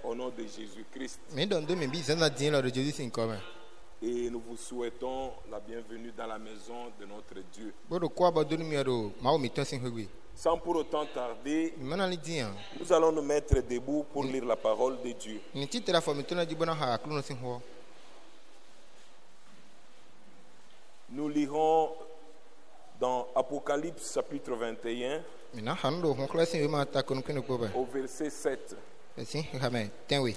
au nom de Jésus-Christ. Mais dans 2010, ça dit là de Jésus c'est comme. Et nous vous souhaitons la bienvenue dans la maison de notre Dieu. Bodo quoi ba do numéro ma o miton sin hugui. Sans pour autant tarder, Mana li di an. nous allons nous mettre debout pour lire la parole de Dieu. Ni ti tra fo miton di bona ha aklu no sin ho. Nous lirons dans Apocalypse chapitre 21 Mina hando ho classe we ma ta kon ken ko ba. au verset 7. Si ha me ten we.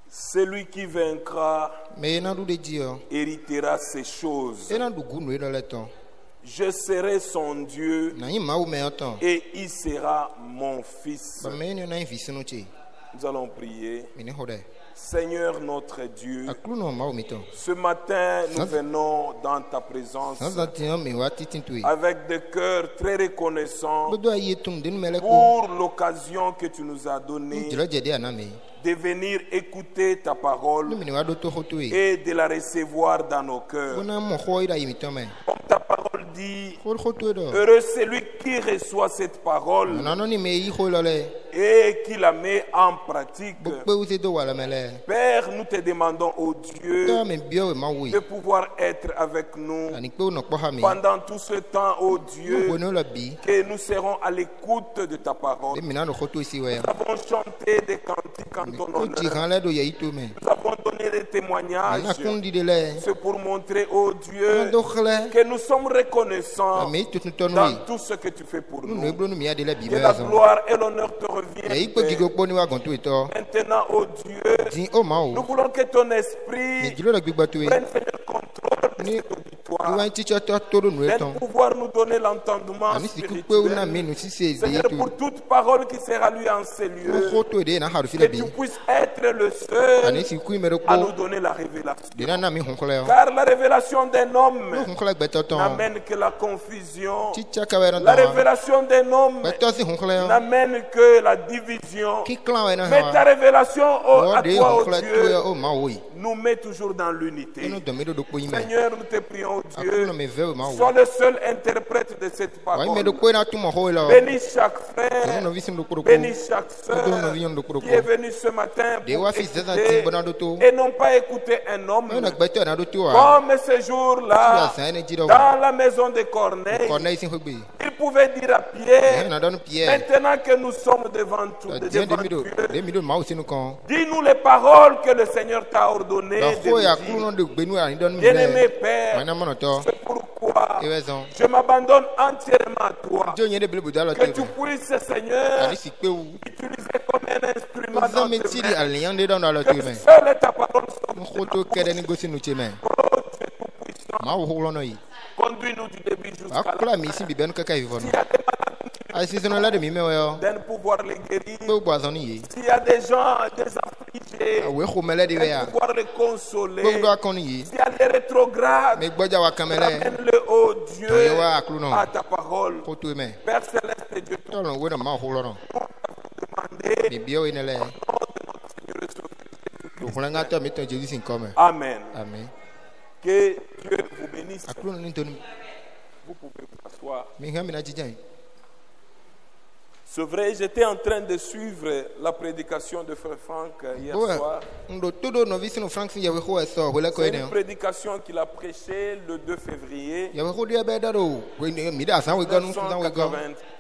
Celui qui vaincra Mais na du de dio. héritera ces choses. E na du gu no e le ton. Je serai son Dieu Na yi ma o me ton. et il sera mon fils. Ba me ni na invisi no chi. Nous allons prier. Mini ho de. Seigneur notre Dieu, Aklu no ma o miton. ce matin nous venons dans ta présence Sans attendre me wa titin tu. avec des cœurs très reconnaissants Bodo ayi tum de mele ko. pour l'occasion que tu nous as donnée Jiro jede aname. de venir écouter ta parole Mini wa do to ho tu e. et de la recevoir dans nos cœurs. Bona mo ho ira yi miton me. Comme ta parole dit, Ho ho tu do. heureux celui qui reçoit cette parole Na no ni me yi ho lo le. et qui la met en pratique. Bo pe u se do wala mele. Père, nous te demandons, ô Dieu, Do me bio we ma wi. de pouvoir être avec nous Ani pe no kpo ha me. pendant tout ce temps, ô Dieu, Bo no la bi. que nous serons à l'écoute de ta parole. De mina no ho tu si we. Nous avons chanté des cantiques en ton Ko ti honneur. kan le do ye itu me. Nous avons donné des témoignages. Na kun di de le. C'est pour montrer, ô Dieu, Do khle. que nous sommes reconnaissants Me tu ton wi. dans tout ce que tu fais pour Nu no nous. ebro nu mi ade le bi Que be la zo. gloire et l'honneur te E reviennent. yi pe gigo po ni wa gon tu ito. Maintenant, ô Dieu, Din o ma nous o. voulons que ton Me esprit jilo la gbigba tu e. prenne Seigneur contrôle de Ni cet Ni auditoire. wa ti cho to do nu De eton. pouvoir nous donner l'entendement Ani si ku pe u na me spirituel. nu si se de Seigneur, itu. pour toute parole qui sera lue en ces lieux, Ho to de na haru fi que le bi. tu puisses être le seul Ani si ku me ro à nous ko. donner la révélation. De na mi hon khle o. Car la révélation d'un homme Hon khle gbe to ton. n'amène que la confusion. Ti cha ka we na La ta. révélation d'un homme Gbe to si hon khle o. n'amène que la division. Ki clan we na Mais ta ha. révélation O à de toi, hon oh khle tu e Dieu, o ma o yi. nous met toujours dans l'unité. No do me do ko yi me. Seigneur, nous te prions, oh Aklu Dieu, no me ve o ma o. sois le seul interprète de cette Wa me parole. do ko na tu mo ho lo. Bénis chaque No frère, no visim do ko. bénis chaque No no sœur vi on do ko. qui est venu ce matin De pour wa fi za ti écouter bona do to. et non pas écouter un homme. No na gbe to na do tu wa. Comme ce Ya jour-là, sa ne ji do. dans la maison de Corneille, Ko na isin ho gbe. il pouvait dire à E Pierre, na do no Pierre. maintenant que nous sommes devant Dieu devant de Dieu, mi do ma o sinu kan. dis-nous les paroles que le Seigneur t'a ordonné Da de ho ya nous kru dire. no de gbe nu ani do mi Bien-aimé le. Père, Wa na mo no to. c'est pourquoi E we zon. je m'abandonne entièrement à toi. Jo yen de bele budala Que te. tu puisses, Seigneur, Ani si pe u. utiliser comme un instrument Za dans me tes ti di mains. alian de do na lo te me. Seule ta parole soit Mo ko to kede ni go sinu che me. tout-puissant. Ma o ho lo no yi. Conduis-nous du début jusqu'à la Akula mi si bi ben ka ka vivo no. Ai si sono la de mi me yo. fin, de pouvoir les guérir. Pe bo azon yi. S'il y a des gens, des affligés, We ko mele de we de ya. pouvoir les Pe consoler. do akon yi. S'il y a des rétrogrades, Me gboja wa kamele. amène-le, oh Dieu, Yo wa aklu no. à ta parole. Ko to me. Père céleste, Dieu, te To no we no ma ho lo no. demander. Bi bi o ine le. Do ko nga to mi to Jesus sin come. Amen. Amen. Que Dieu vous bénisse. Aklu no ni to ni. Vous pouvez vous asseoir. Mi ha mi na jijan. C'est vrai, j'étais en train de suivre la prédication de Frère Franck hier soir. Ndo todo no visi no Frank ya we ho eso we le ko C'est ene. une prédication qu'il a prêchée le 2 février Ya we ho dia be da do. We ni mi da san we go no san we go.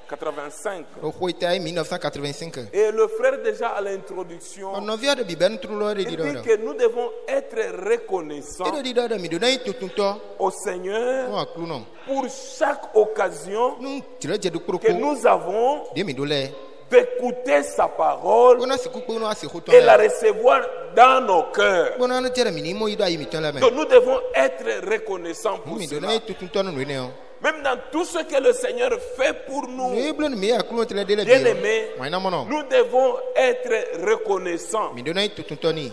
1985. O ho ita 1985. Et le frère déjà à l'introduction, On vient de bi ben tru lo de il di dit do. que nous devons être reconnaissants Edo di do mi do na tutunto. au Seigneur No aklu no. pour chaque occasion Nu tire je du que kroko. nous avons De mi do le. d'écouter sa parole Bona si kuko no asi ho to. et la recevoir dans nos cœurs. Bona no tere mi ni mo ido ayi mi ton la me. Donc nous devons être reconnaissants pour Mi do cela. na tutunto no ne o. Même dans tout ce que le Seigneur fait pour nous, Ni blo mi aklu no tele de le. bien-aimés, Wa na mo no. nous devons être reconnaissants. Mi do na tutunto ni.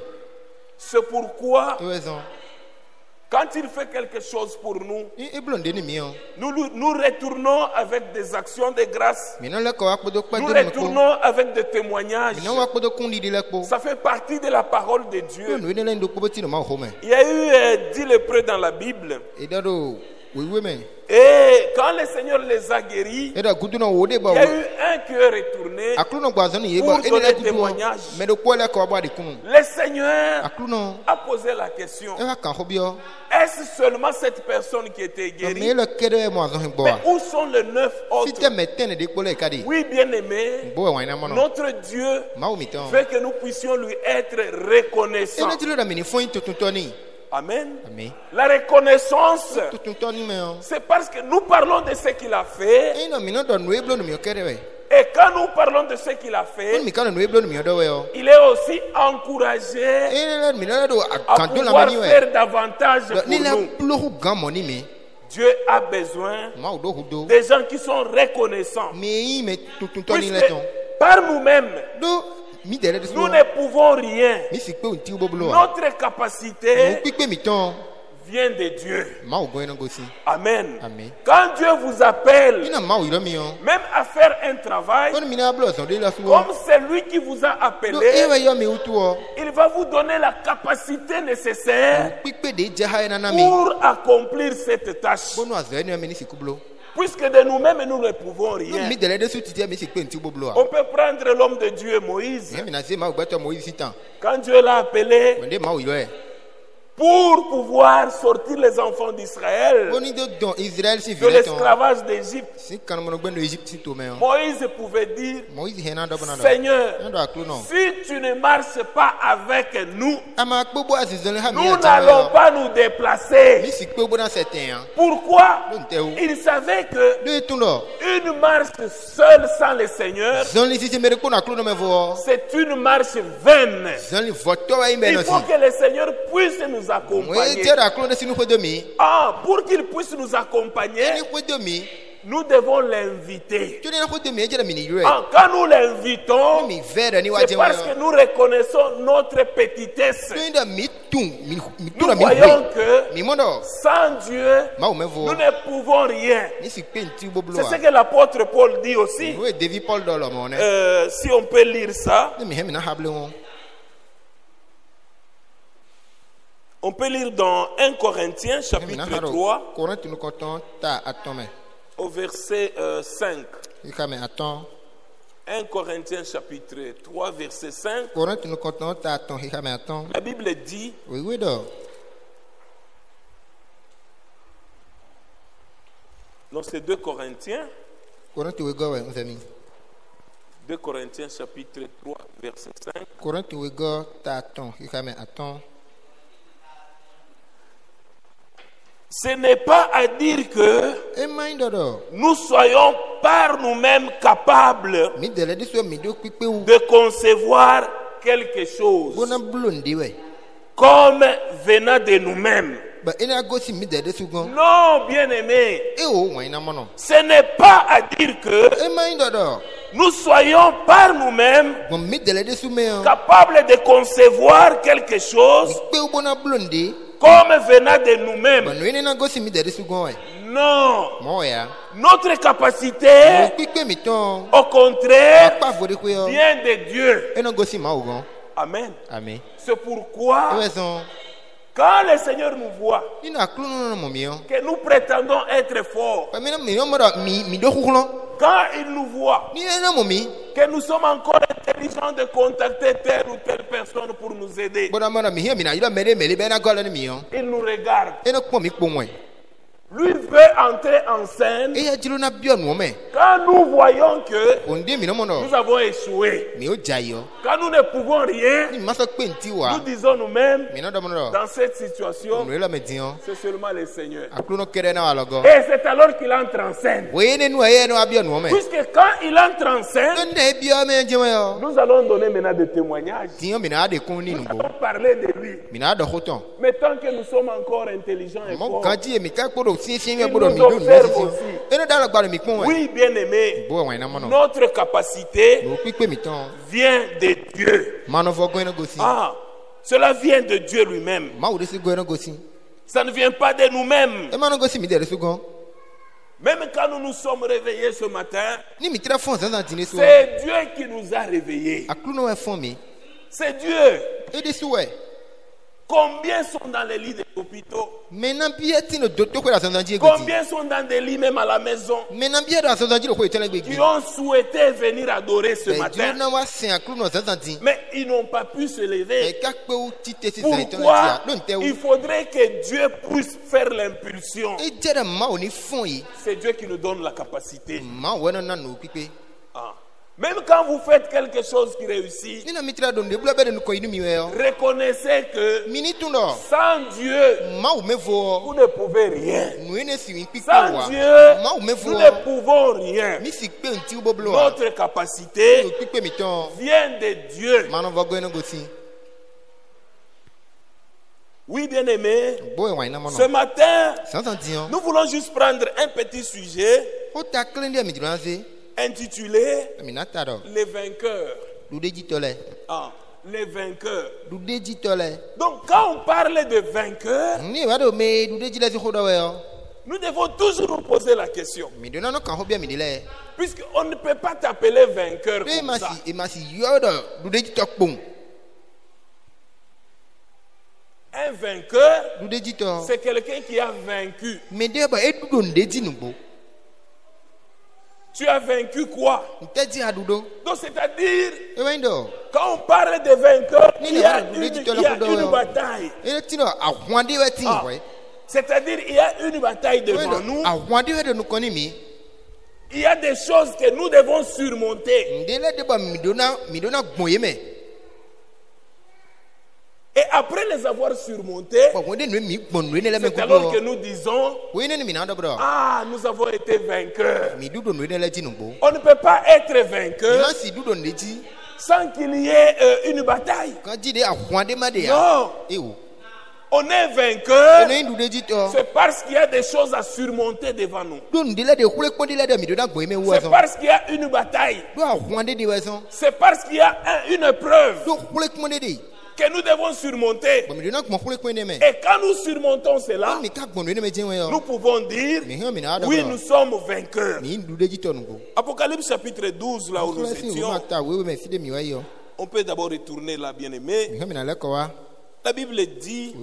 C'est pourquoi, To we zon. quand il fait quelque chose pour nous, E blo de ni mi o. nous retournons avec des actions de grâce. Mi no le ko akpodo pa Nous do no ko. retournons avec des témoignages. Mi no wa akpodo kun di le ko. Ça fait partie de la parole de Dieu. No ne le ndo ko beti no ma ho me. Il y a eu 10 lépreux dans la Bible. E da do Oui, oui, mais. Et quand le Seigneur les a guéris, Et là, goûte non, au il y débat. a eu un qui est retourné. A clou non boison y Pour est. Et donner là, goûte témoignage. mais de quoi là qu'on boire des coups. Le Seigneur A clou non. a posé la question. Et là, quand hobio. Est-ce seulement cette personne qui était Mais guérie? le quai de moi, on Mais boit. où sont les 9 Si autres? tu m'éteins des collègues, kadi. Oui, bien-aimé, Bois, on a mon nom. notre Dieu Mao miton. veut que nous puissions lui être Et reconnaissants. là, tu le ramènes, il faut une tout toni. Amen. Amen. La reconnaissance, Tout toni, mais. c'est parce que nous parlons de ce qu'il a fait. Et non, mais non, dans nous, eblo, nous mieux kéré. Et quand nous parlons de ce qu'il a On fait, mi kana nous eblo, nous mieux dowe. il est aussi encouragé Et là, mi là, do à quand tu la pouvoir mani, faire davantage ni pour la nous. plo gamoni mais. Dieu a besoin Mao do hudo. des gens qui sont reconnaissants. Mais tout toni Puisque là ton. par nous-mêmes, Do mi dele de nous ne pouvons rien. mi si pe un ti boblo. Notre capacité Mo pipe mi ton. vient de Dieu. Mao go eno gosi. Amen. Amen. Quand Dieu vous appelle, Ina mao iro mi on. même à faire un travail, On mi na blo son de la suo. comme c'est lui qui vous a Do appelé, ewa yo mi utu o. il va vous donner la capacité nécessaire Pipe de jaha ena na mi. pour accomplir cette tâche. Bono azo eno mi ni sikublo. Puisque de nous-mêmes, nous ne pouvons Do rien. mi dele de su titi mi si pe un ti boblo. On peut prendre l'homme de Dieu, Moïse. Mi na se mao gbato Moïse sitan. Quand Dieu l'a appelé Wende mao iro e. pour pouvoir sortir les enfants d'Israël Boni do don Israël si de vile ton. l'esclavage d'Égypte, Si kan mo gbe no Egypt si to me on. Moïse pouvait dire, Moïse hena do bona do. Seigneur, Ndo aklu no. si tu ne marches pas avec nous, Ama kpobo asizole ha mi nous ata. n'allons pas nous déplacer. Mi si kpobo na certain. Pourquoi? Don't tell. Il savait que Do etundo. une marche seule sans le Seigneur, Zon li si mere ko na aklu no me vo. c'est une marche vaine. Zon li voto wa imbe Il no faut si. que le Seigneur puisse nous Mo accompagner. tera aklu no si nu domi. Ah, pour qu'il puisse nous accompagner, Ni ko domi. nous devons l'inviter. Tu ne ko domi ejera mi ni yure. Ah, quand nous l'invitons, Mi vere ni wa c'est je parce que nous reconnaissons notre petitesse. Tu inda mi tun mi Nous tura mi voyons hwe. que Mi mondo. sans Dieu, Ma o me vo. nous ne pouvons rien. Ni si pe nti boblo. C'est ce que l'apôtre Paul dit aussi. We David Paul do lo mo ne. Si on peut lire ça, Ni mi he mi na hable won. on peut lire dans 1 Corinthiens Mi na chapitre haro. 3 Courant nous content ta atome. au verset 5. Ikame attend. 1 Corinthiens chapitre 3 verset 5. Courant nous content ta attend. Ikame attend. La Bible dit, Oui oui do. non c'est 2 Corinthiens, Courant we go we nzemi. 2 Corinthiens chapitre 3 verset 5. Courant we go ta attend. Ikame attend. Ce n'est pas à dire que E mind do. nous soyons par nous-mêmes capables Mi dele di so mi do pipe wu. de concevoir quelque chose Bona blondi we. comme venant de nous-mêmes. Ba ina go si mi dele su gon. Non, bien-aimé, E o wa ina mono. ce n'est pas à dire que E mind do. nous soyons par nous-mêmes Bon mi dele di su me on. capables de concevoir quelque chose Pe u bona blondi. comme venant de nous-mêmes. Ba no ina go si mi dele su gon we. Non, Mo ya. notre capacité, Mo pipe mi ton. au contraire, Pa vori ko yo. vient de Dieu. E no go si ma o gon. Amen. Amen. C'est pourquoi, E son. quand le Seigneur nous voit, Ina aklu no mo mi on. que nous prétendons être forts, Pa mi na mi no mo do mi do kukulon. quand il nous voit, Ni ena mo mi. que nous sommes encore intelligents de contacter telle ou telle personne pour nous aider, Bona mana mi he mi na ira mele mele be na go le ni mi on. il nous regarde. E no po mi po mo. Lui veut entrer en scène. E ya jilo na bio no me. Quand nous voyons que Onde mi no mo no. nous avons échoué, Mi o jayo. quand nous ne pouvons rien, Ni masa pe nti wa. nous disons nous-mêmes, Mi no do mo no. dans cette situation, No la me dion. c'est seulement le Seigneur. Aklu no kere na wa logo. Et c'est alors qu'il entre en scène. We ne nu e no abio no me. Puisque quand il entre en scène, Onde e bio me je yo. nous allons donner maintenant des témoignages. Dion mi na de kun ni Nous nugo. allons parler de lui. Mi na do hoton. Mais tant que nous sommes encore intelligents et Mo forts, kanji e mi ka kporo sin me Il bodo nous mi do observe mi. aussi. E no da gba mi pon we. oui, bien-aimé, Bo wa ina mo no. notre capacité No pipe mi ton. vient de Dieu. Mano fo go no go si. Ah, cela vient de Dieu lui-même. Ma wo de si go no go si. Ça ne vient pas de nous-mêmes. E ma no go si mi de su gon. Même quand nous nous sommes réveillés ce matin, Ni mi tra fon zan zan tini so. c'est Dieu qui nous a réveillés. Aklu no e fon mi. C'est Dieu. E de su we. Combien sont dans les lits des hôpitaux? Maintenant, bien, tu ne dois pas la sentir. Combien sont dans des lits même à la maison? Maintenant, bien, la sentir. Qui ont souhaité venir adorer ce matin. Mais ils n'ont pas pu se lever. Pourquoi? Il faudrait que Dieu puisse faire l'impulsion. C'est Dieu qui nous donne la capacité. Ah. Même quand vous faites quelque chose qui réussit, reconnaissez que sans Dieu, vous ne pouvez rien. Sans Dieu, nous ne pouvons rien. Notre capacité vient de Dieu. Oui, bien-aimés, ce matin, nous voulons juste prendre un petit sujet intitulé Les vainqueurs. Ah, les vainqueurs. Donc, quand on parle de vainqueurs, nous devons toujours nous poser la question. Puisqu'on ne peut pas t'appeler vainqueur comme ça. Un vainqueur, c'est quelqu'un qui a vaincu. Tu as vaincu quoi? Donc c'est-à-dire, quand on parle de vainqueur, il y a une bataille. Ah, c'est-à-dire, il y a une bataille devant nous. Il y a des choses que nous devons surmonter. Et après les avoir surmontés, c'est alors que nous disons, ah, nous avons été vainqueurs. On ne peut pas être vainqueur sans qu'il y ait une bataille. Non. On est vainqueur, c'est parce qu'il y a des choses à surmonter devant nous. C'est parce qu'il y a une bataille. C'est parce qu'il y a une épreuve que nous devons surmonter. Et quand nous surmontons cela, nous pouvons dire, oui, nous sommes vainqueurs. Apocalypse chapitre 12, là où nous étions, on peut d'abord retourner là, bien-aimé. La Bible dit,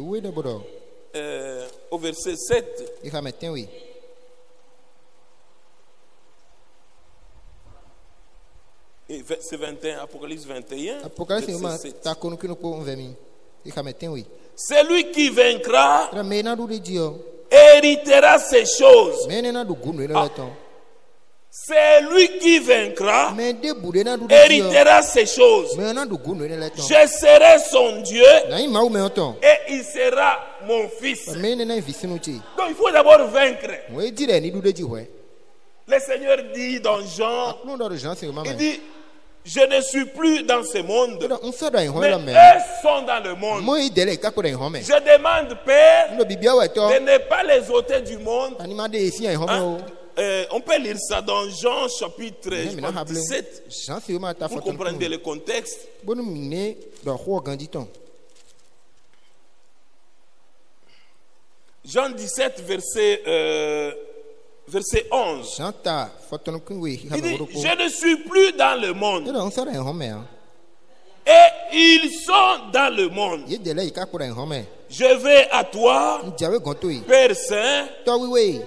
au verset 7, et c'est 21, Apocalypse 21, verset 7. Celui qui vaincra héritera ces choses. Ah. C'est lui qui vaincra héritera ces choses. Je serai son Dieu et il sera mon fils. Donc il faut d'abord vaincre. Le Seigneur dit dans Jean, il dit, je ne suis plus dans ce monde, mais eux sont dans le monde. Je demande, Père, de ne pas les ôter du monde. Hein? On peut lire ça dans Jean chapitre 17 pour comprendre le contexte. Jean 17 verset 11. Il dit, je ne suis plus dans le monde et ils sont dans le monde. Je vais à toi, Père Saint,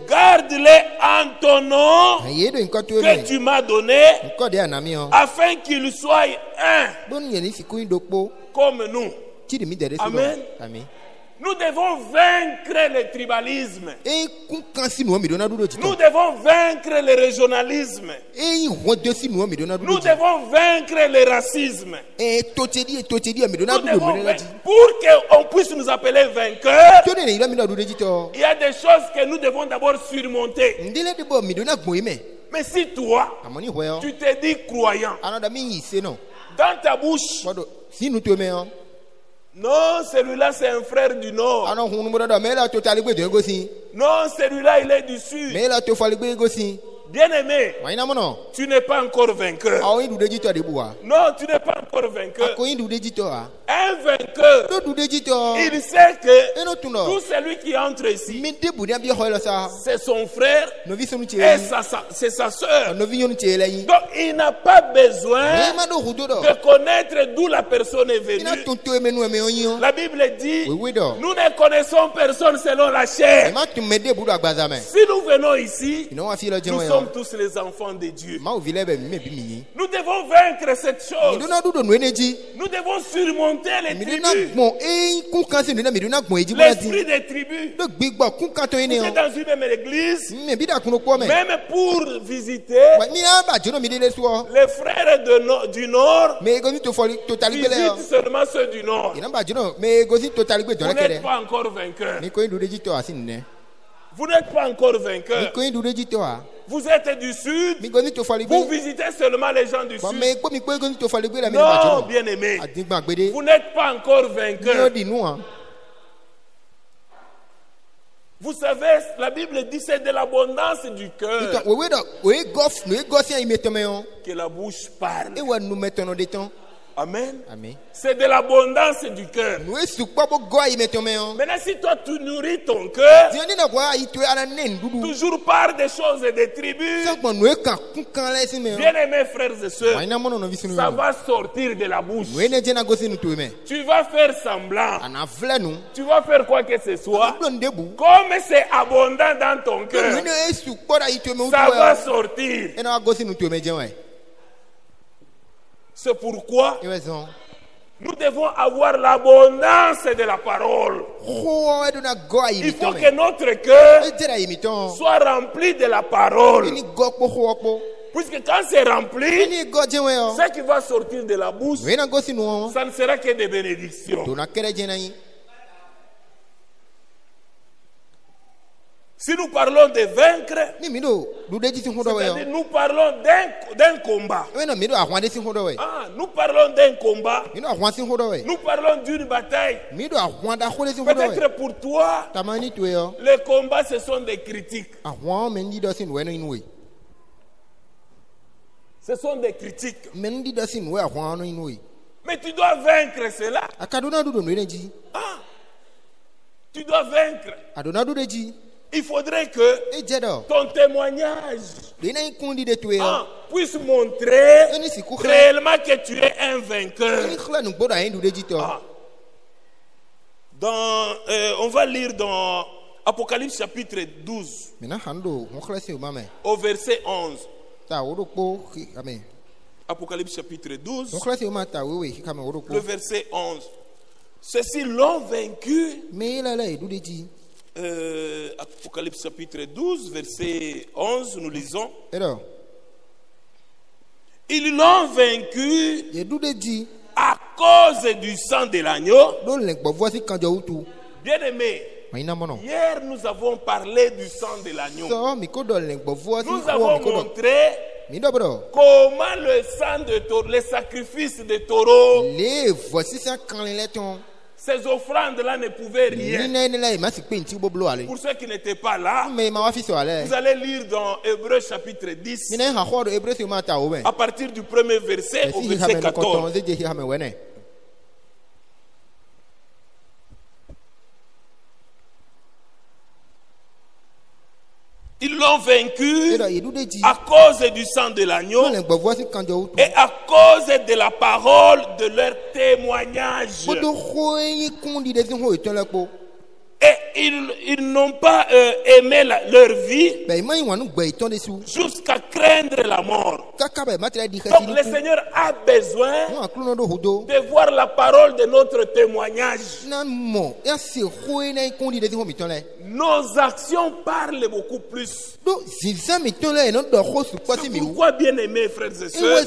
garde-les en ton nom que tu m'as donné, afin qu'ils soient un comme nous. Amen. Nous devons vaincre le tribalisme. Nous devons vaincre le régionalisme. Nous devons vaincre le racisme. Pour qu'on puisse nous appeler vainqueurs, il y a des choses que nous devons d'abord surmonter. Mais si toi, tu te dis croyant, dans ta bouche, non, celui-là c'est un frère du Nord. Non, celui-là il est du Sud. Bien-aimé, tu n'es pas encore vainqueur. Non, tu n'es pas encore vainqueur. Un vainqueur, il sait que tout celui qui entre ici, c'est son frère et c'est sa soeur. Donc il n'a pas besoin de connaître d'où la personne est venue. La Bible dit, nous ne connaissons personne selon la chair. Si nous venons ici, nous sommes tous les enfants de Dieu. Nous devons vaincre cette chose. Nous devons surmonter les tribus. L'esprit des tribus. Vous êtes dans une même église, même pour visiter, les frères du Nord visitent seulement ceux du Nord. Vous n'êtes pas encore vainqueur. Vous n'êtes pas encore vainqueur. Vous êtes du Sud. Vous visitez seulement les gens du Sud. Non, bien-aimé. Vous n'êtes pas encore vainqueur. Vous savez, la Bible dit c'est de l'abondance du cœur que la bouche parle. Amen. C'est de l'abondance du cœur. Maintenant, si toi tu nourris ton cœur toujours par des choses et des tribus, bien-aimés frères et sœurs, ça va sortir de la bouche. Tu vas faire semblant. Tu vas faire quoi que ce soit. Comme c'est abondant dans ton cœur, ça va sortir. C'est pourquoi nous devons avoir l'abondance de la parole. Il faut que notre cœur soit rempli de la parole. Puisque quand c'est rempli, ce qui va sortir de la bouche, ça ne sera que des bénédictions. Si nous parlons de vaincre, c'est-à-dire nous parlons d'un combat. Nous parlons d'un combat. Nous parlons d'une bataille. Peut-être pour toi, les combats, ce sont des critiques. Ce sont des critiques. Mais tu dois vaincre cela. Tu dois vaincre. Il faudrait que ton témoignage puisse montrer réellement que tu es un vainqueur. On va lire dans Apocalypse chapitre 12 au verset 11. Apocalypse chapitre 12, le verset 11. Ceux-ci l'ont vaincu. Apocalypse chapitre 12, verset 11, nous lisons. Ils l'ont vaincu à cause du sang de l'agneau. Bien-aimé, hier nous avons parlé du sang de l'agneau. Nous avons montré comment le sang de taureau, les sacrifices de taureau, ces offrandes-là ne pouvaient rien. Pour ceux qui n'étaient pas là, vous allez lire dans Hébreux chapitre 10, à partir du premier verset au verset 14. Ils l'ont vaincu à cause du sang de l'agneau et à cause de la parole de leur témoignage. Et ils n'ont pas aimé leur vie jusqu'à craindre la mort. Donc le Seigneur a besoin de voir la parole de notre témoignage. Nos actions parlent beaucoup plus. C'est pourquoi, bien aimés frères et sœurs,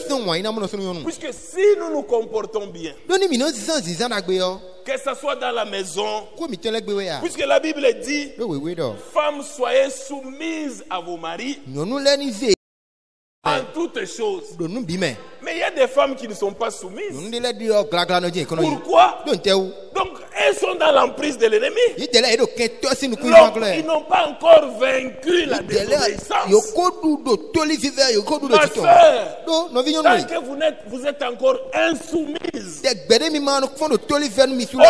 puisque si nous nous comportons bien, que ce soit dans la maison, puisque la Bible dit, femmes, soyez soumises à vos maris, en toutes choses. Mais il y a des femmes qui ne sont pas soumises. Pourquoi? Donc elles sont dans l'emprise de l'ennemi. Donc ils n'ont pas encore vaincu la désobéissance. Ma soeur, tant que vous êtes encore insoumise, on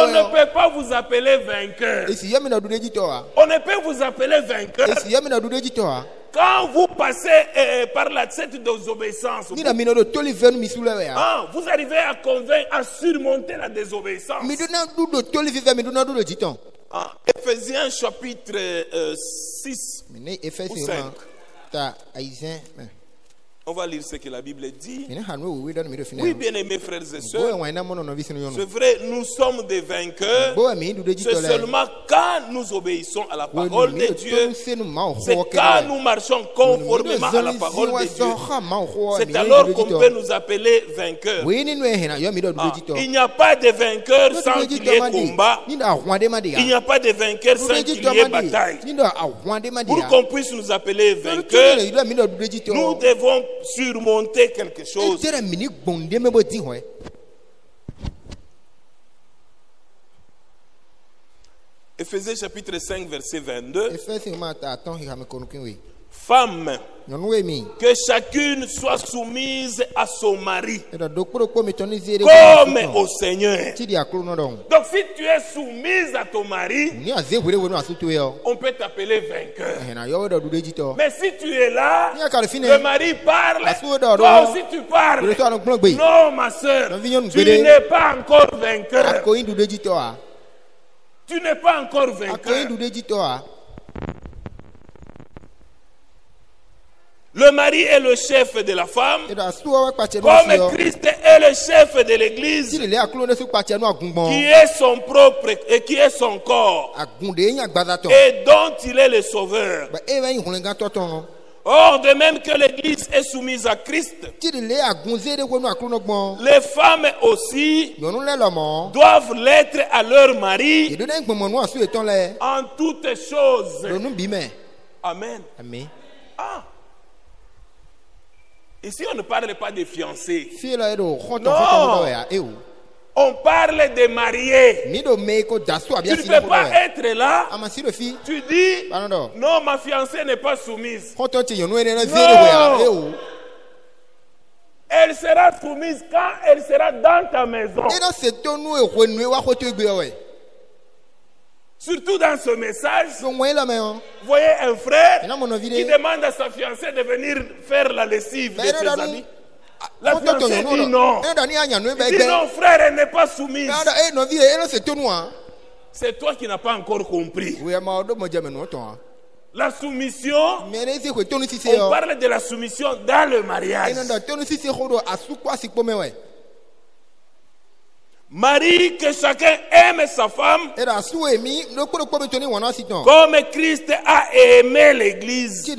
ne peut pas vous appeler vainqueur. On ne peut vous appeler vainqueur quand vous passez par cette désobéissance. Vous arrivez à convaincre, à surmonter la désobéissance. Éphésiens chapitre 6 ou 5. On va lire ce que la Bible dit. Oui, bien-aimés frères et sœurs, c'est vrai, nous sommes des vainqueurs. C'est seulement quand nous obéissons à la parole de Dieu, c'est quand nous marchons conformément à la parole de Dieu, c'est alors qu'on peut nous appeler vainqueurs. Il n'y a pas de vainqueur sans qu'il y ait combat. Il n'y a pas de vainqueur sans qu'il y ait bataille. Pour qu'on puisse nous appeler vainqueurs, nous devons surmonter quelque chose. Éphésiens chapitre 5 verset 22. Femmes, que chacune soit soumise à son mari comme au Seigneur. Donc si tu es soumise à ton mari, on peut t'appeler vainqueur. Mais si tu es là, le mari parle, toi aussi tu parles. Non, ma soeur, tu n'es pas encore vainqueur. Tu n'es pas encore vainqueur. Le mari est le chef de la femme, comme Christ est le chef de l'Église, qui est son propre et qui est son corps, et dont il est le sauveur. Or, de même que l'Église est soumise à Christ, les femmes aussi doivent l'être à leur mari en toutes choses. Amen. Ah. Ici, on ne parle pas de fiancés. Non. On parle de mariés. Tu ne peux pas être là. Tu dis, non, ma fiancée n'est pas soumise. Non. Elle sera soumise quand elle sera dans ta maison. Surtout dans ce message, vous voyez un frère qui demande à sa fiancée de venir faire la lessive de ses amis. La fiancée dit non. Il dit non, frère, elle n'est pas soumise. C'est toi qui n'as pas encore compris. La soumission, on parle de la soumission dans le mariage. Marie, que chacun aime sa femme comme Christ a aimé l'Église et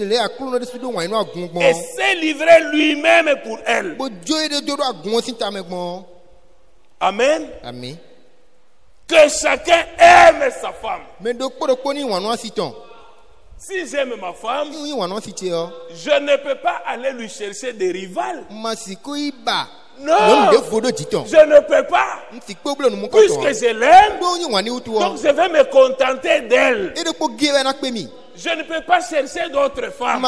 s'est livré lui-même pour elle. Amen. Que chacun aime sa femme. Si j'aime ma femme, je ne peux pas aller lui chercher des rivales. Non, je ne peux pas. Puisque je l'aime, donc je vais me contenter d'elle. Je ne peux pas chercher d'autres femmes.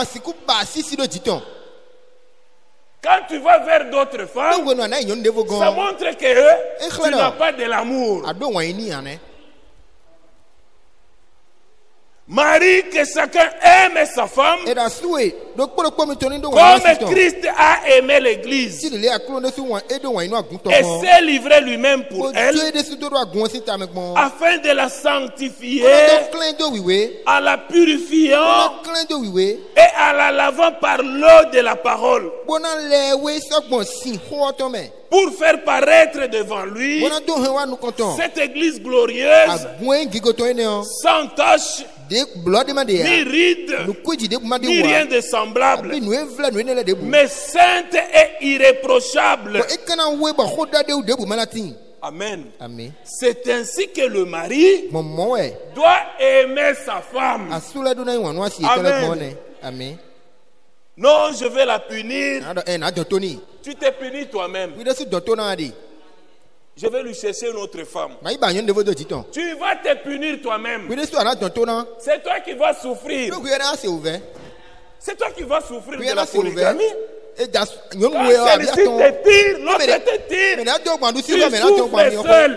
Quand tu vas vers d'autres femmes, ça montre que tu n'as pas de l'amour. Marie, que chacun aime sa femme comme Christ a aimé l'Église et s'est livré lui-même pour elle afin de la sanctifier en la purifiant et en la lavant par l'eau de la parole pour faire paraître devant lui cette Église glorieuse sans tache, ni ride, ni rien de semblable, mais sainte et irréprochable. Amen. C'est ainsi que le mari doit aimer sa femme. Amen. Non, je vais la punir. Tu t'es puni toi-même. Je vais lui chercher une autre femme. Tu vas te punir toi-même. C'est toi qui vas souffrir. C'est toi qui vas souffrir de la polygamie. Quand celle-ci te tire, l'autre te tire. Tu souffres seul.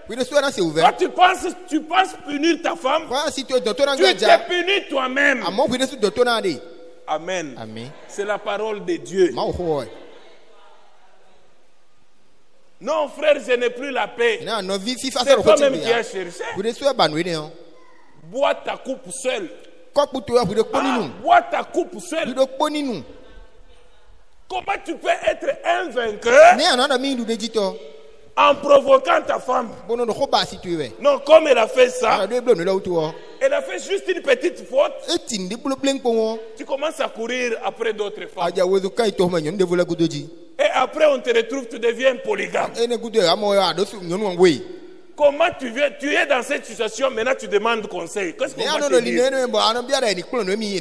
Quand tu penses punir ta femme, tu t'es puni toi-même. Amen. C'est la parole de Dieu. Non, frère, je n'ai plus la paix. C'est toi-même qui as cherché. Bois ta coupe seule. Bois ta coupe seule. Comment tu peux être un vainqueur en provoquant ta femme? Non, comme elle a fait ça, elle a fait juste une petite faute. Tu commences à courir après d'autres femmes. Et après on te retrouve, tu deviens polygame. Comment tu es dans cette situation, maintenant tu demandes conseil. Qu'est-ce qu'on va te dire?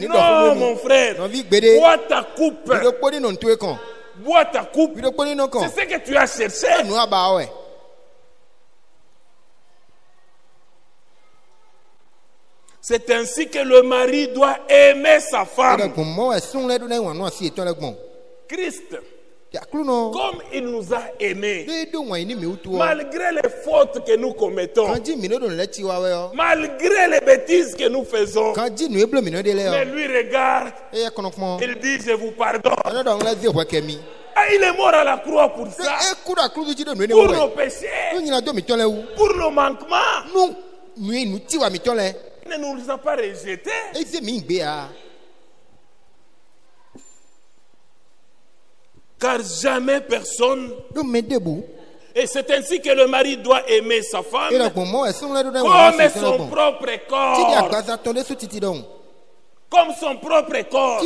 Non, mon frère, bois ta coupe. Bois ta coupe. C'est ce que tu as cherché. C'est ainsi que le mari doit aimer sa femme. Christ, comme il nous a aimés, malgré les fautes que nous commettons, malgré les bêtises que nous faisons, mais lui regarde, il dit je vous pardonne. Ah, il est mort à la croix pour ça, pour nos péchés, pour nos manquements. Il ne nous a pas rejetés. Car jamais personne. Et c'est ainsi que le mari doit aimer sa femme comme son propre corps. Comme son propre corps.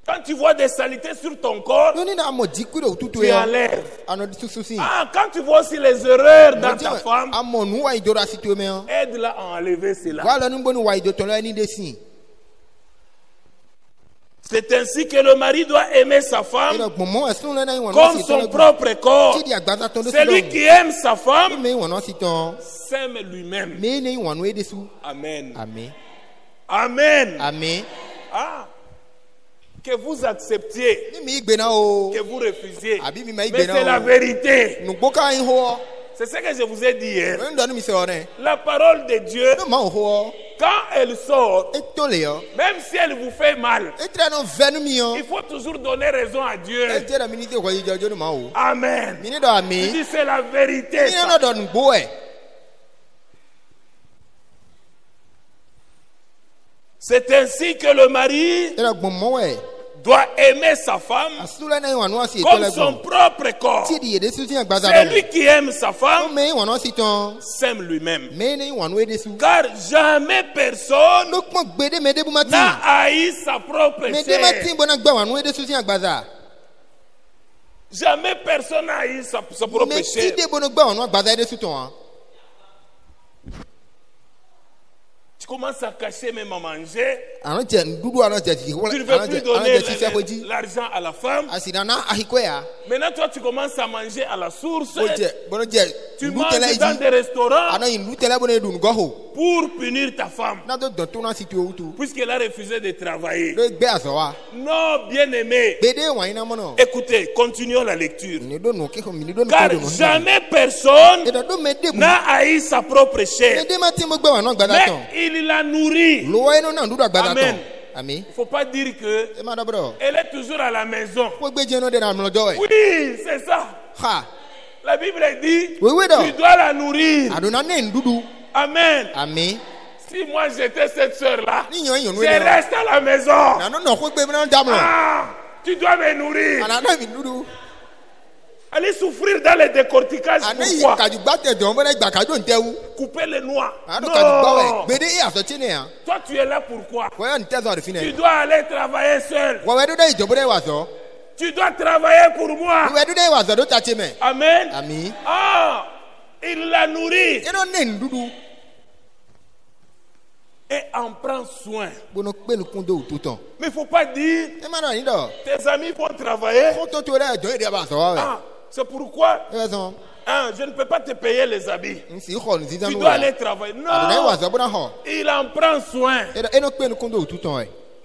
Quand tu vois des saletés sur ton corps, tu enlèves. Ah, quand tu vois aussi les erreurs dans ta femme, aide-la à enlever cela. C'est ainsi que le mari doit aimer sa femme comme son propre corps. Celui qui aime sa femme s'aime lui-même. Amen. Amen. Amen. Ah. Que vous acceptiez, que vous refusiez, mais c'est la vérité. C'est ce que je vous ai dit hier. La parole de Dieu, quand elle sort, même si elle vous fait mal, il faut toujours donner raison à Dieu. Amen. Je dis c'est la vérité. C'est ainsi que le mari doit aimer sa femme comme son propre corps. Celui qui aime sa femme s'aime lui-même. Car jamais personne n'a haï sa propre chair. Jamais personne n'a haï sa propre chair. Tu commences à cacher même à manger. Tu ne veux plus donner l'argent à la femme. Maintenant, toi, tu commences à manger à la source. Tu manges dans des restaurants pour punir ta femme, puisqu'elle a refusé de travailler. Non, bien aimé. Écoutez, continuons la lecture. Car jamais personne n'a haï sa propre chair, mais il la nourrit. Amen. Il ne faut pas dire qu'elle est toujours à la maison. Oui, c'est ça. La Bible dit tu dois la nourrir. Amen. Si moi j'étais cette sœur-là, je reste à la maison. Ah, tu dois me nourrir. Allez souffrir dans les décorticages. Pourquoi? Couper les noix. Non. Toi tu es là pourquoi? Tu dois aller travailler seul. Tu dois travailler pour moi. Amen. Ah, il la nourrit. et en prend soin. Mais il ne faut pas dire tes amis vont travailler. Ah, c'est pourquoi je ne peux pas te payer les habits. Tu dois aller travailler. Non, il en prend soin.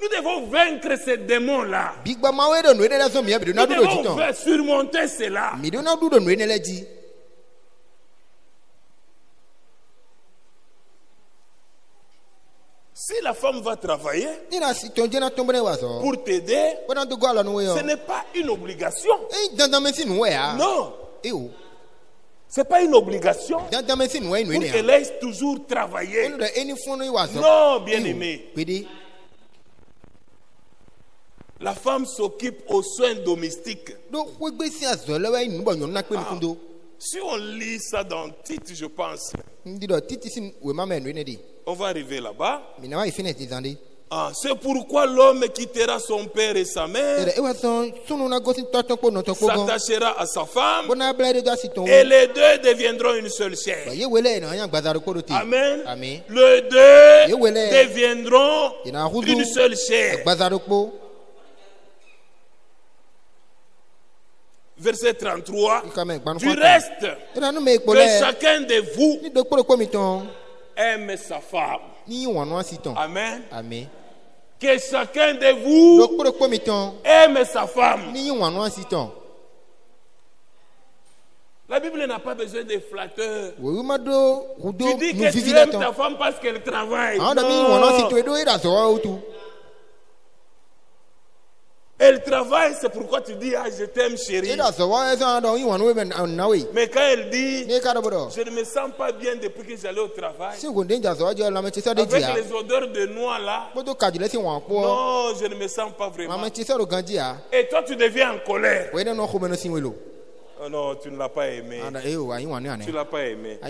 Nous devons vaincre ces démons-là. Nous devons surmonter cela. Si la femme va travailler pour t'aider, ce n'est pas une obligation. Non. Ce n'est pas une obligation pour qu'elle laisse toujours travailler. Non, bien-aimé. La femme s'occupe aux soins domestiques. Si on lit ça dans Tite, je pense. On va arriver là-bas. Ah, c'est pourquoi l'homme quittera son père et sa mère, s'attachera à sa femme, et les deux deviendront une seule chair. Amen. Les deux deviendront une seule chair. Verset 33. Du reste, que chacun de vous aime sa femme. Amen. Que chacun de vous aime sa femme. La Bible n'a pas besoin de flatteurs. Tu dis que tu aimes ta femme parce qu'elle travaille. Non. Elle travaille, c'est pourquoi tu dis, ah, je t'aime chérie. Mais quand elle dit, je ne me sens pas bien depuis que j'allais au travail, avec les odeurs de noix là, non, je ne me sens pas vraiment. Et toi, tu deviens en colère. Oh non, tu ne l'as pas aimé. Tu ne l'as pas aimé.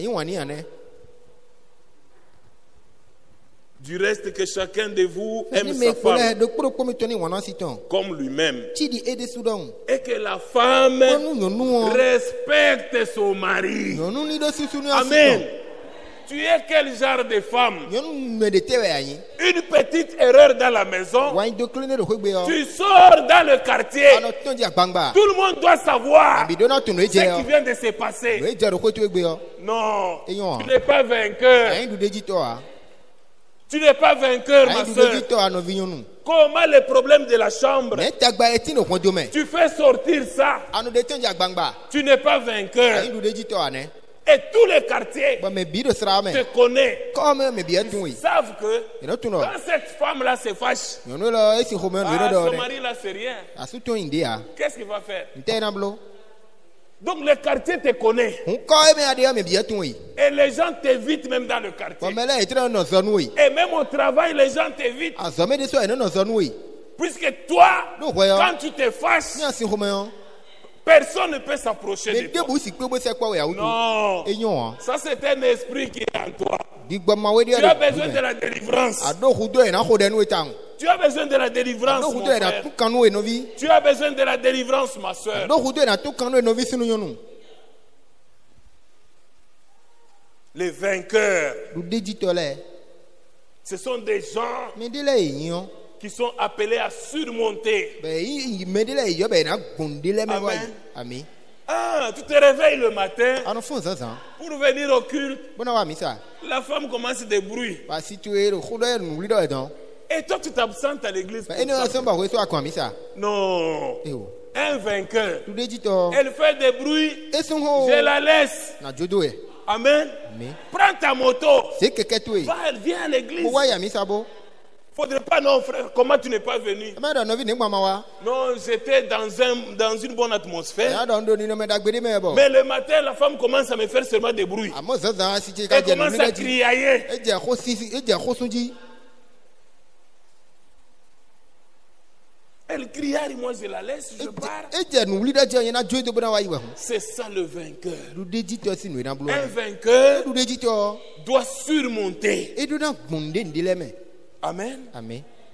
Du reste, que chacun de vous aime sa femme comme lui-même. Et que la femme respecte son mari. Amen. Tu es quel genre de femme? Une petite erreur dans la maison, tu sors dans le quartier, tout le monde doit savoir ce qui vient de se passer. Non, tu n'es pas vainqueur. Tu n'es pas vainqueur, ma soeur. Comment les problèmes de la chambre, tu fais sortir ça. Tu n'es pas vainqueur. Et tous les quartiers te connaissent. Ils savent que quand cette femme-là se fâche, son mari-là, c'est rien. Qu'est-ce qu'il va faire? Donc le quartier te connaît. Et les gens t'évitent même dans le quartier. Et même au travail, les gens t'évitent. Puisque toi, quand tu te fâches, personne ne peut s'approcher de toi. Non. Ça, c'est un esprit qui est en toi. Tu as besoin de la délivrance. Tu as besoin de la délivrance, mon frère. Tu as besoin de la délivrance, ma soeur. Les vainqueurs, ce sont des gens qui sont appelés à surmonter. Amen. Ah, tu te réveilles le matin pour venir au culte. La femme commence des bruits. Et toi, tu t'absentes à l'église. Non. Un vainqueur. Elle fait des bruits. Je la laisse. Amen. Prends ta moto. Viens à l'église. Faudrait pas, non, frère, comment tu n'es pas venu? Non, j'étais dans une bonne atmosphère. Mais le matin, la femme commence à me faire seulement des bruits. Elle commence à crier. Elle crie, moi je la laisse, je pars. C'est ça le vainqueur. Un vainqueur doit surmonter. Amen.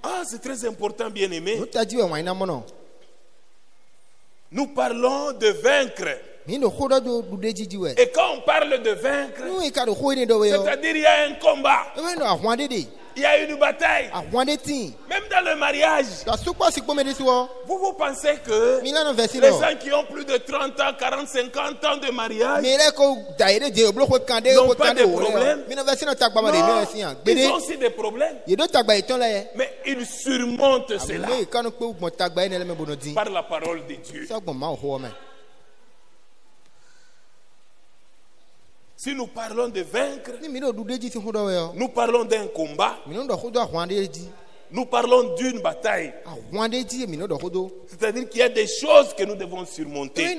Ah, c'est très important, bien-aimé. Nous parlons de vaincre. Et quand on parle de vaincre, c'est-à-dire il y a un combat. Il y a une bataille. Même dans le mariage. Vous pensez que les gens qui ont plus de 30 ans, 40, 50 ans de mariage n'ont pas de problème? Non, ils ont aussi des problèmes. Mais ils surmontent cela par la parole de Dieu. Si nous parlons de vaincre, nous parlons d'un combat, nous parlons d'une bataille. C'est-à-dire qu'il y a des choses que nous devons surmonter.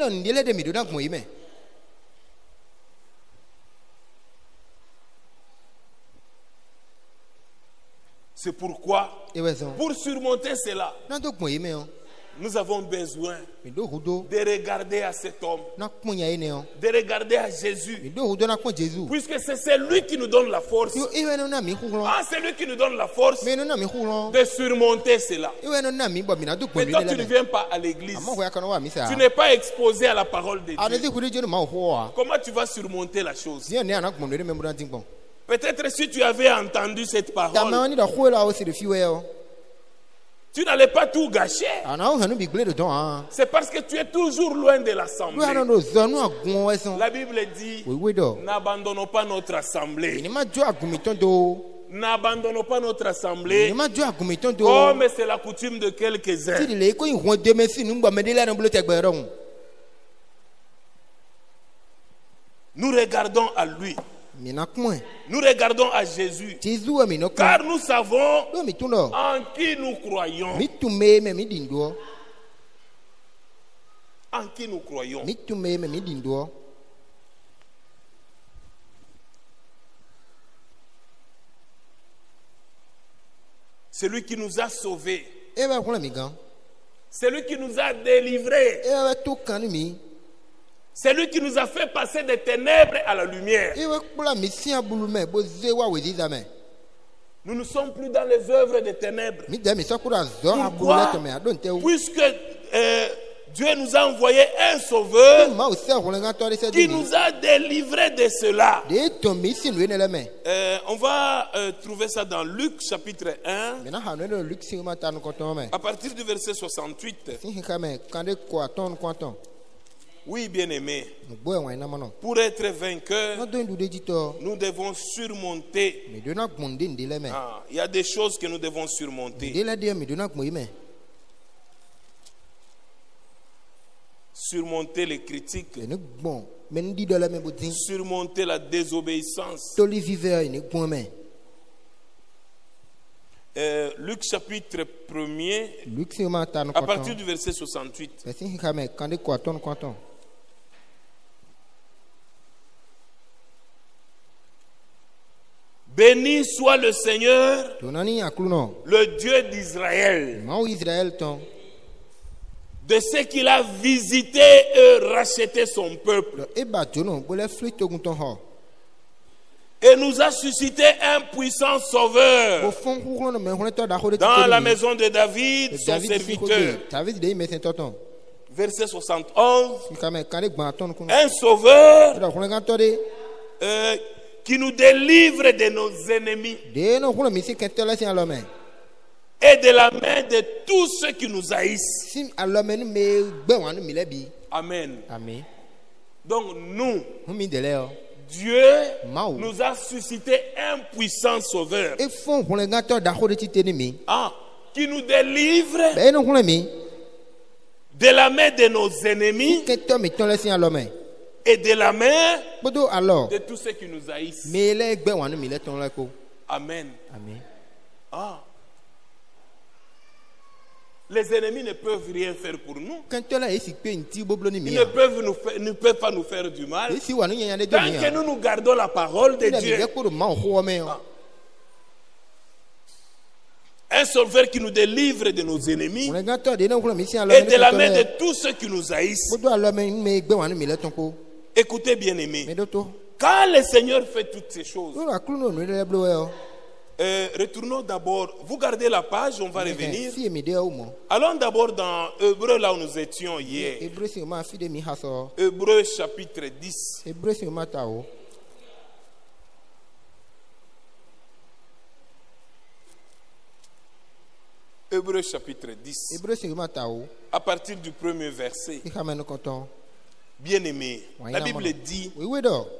C'est pourquoi, pour surmonter cela, nous avons besoin de regarder à cet homme, de regarder à Jésus, puisque c'est celui qui nous donne la force. C'est lui qui nous donne la force de surmonter cela. Mais toi, tu ne viens pas à l'église. Tu n'es pas exposé à la parole de Dieu. Comment tu vas surmonter la chose? Peut-être si tu avais entendu cette parole, tu n'allais pas tout gâcher. C'est parce que tu es toujours loin de l'assemblée. La Bible dit, n'abandonnons pas notre assemblée. N'abandonnons pas notre assemblée comme c'est la coutume de quelques-uns. Nous regardons à lui. Nous regardons à Jésus, car nous savons en qui nous croyons. En qui nous croyons. Celui qui nous a sauvés. Celui qui nous a délivrés. C'est lui qui nous a fait passer des ténèbres à la lumière. Nous ne sommes plus dans les œuvres des ténèbres. Pourquoi? Puisque Dieu nous a envoyé un sauveur qui nous a délivrés de cela. On va trouver ça dans Luc chapitre 1 à partir du verset 68. Oui, bien-aimé, pour être vainqueur, nous devons surmonter. Il y a des choses que nous devons surmonter. Surmonter les critiques, surmonter la désobéissance. Luc chapitre 1er, à partir du verset 68. Béni soit le Seigneur, le Dieu d'Israël, de ce qu'il a visité et racheté son peuple, et nous a suscité un puissant sauveur dans la maison de David, son serviteur. Verset 71. Un sauveur qui nous délivre de nos ennemis et de la main de tous ceux qui nous haïssent. Amen. Donc nous, Dieu nous a suscité un puissant sauveur qui nous délivre de la main de nos ennemis et de la main de tous ceux qui nous haïssent. Amen. Les ennemis ne peuvent rien faire pour nous. Ils ne peuvent pas nous faire du mal. Tant que nous gardons la parole de Dieu. Un sauveur qui nous délivre de nos ennemis et de la main de tous ceux qui nous haïssent. Écoutez, bien aimés, quand le Seigneur fait toutes ces choses, retournons d'abord, vous gardez la page, on va revenir. Allons d'abord dans Hébreu, là où nous étions hier. Hébreu chapitre 10. Hébreux chapitre 10. À partir du premier verset. Bien-aimé, la Bible dit,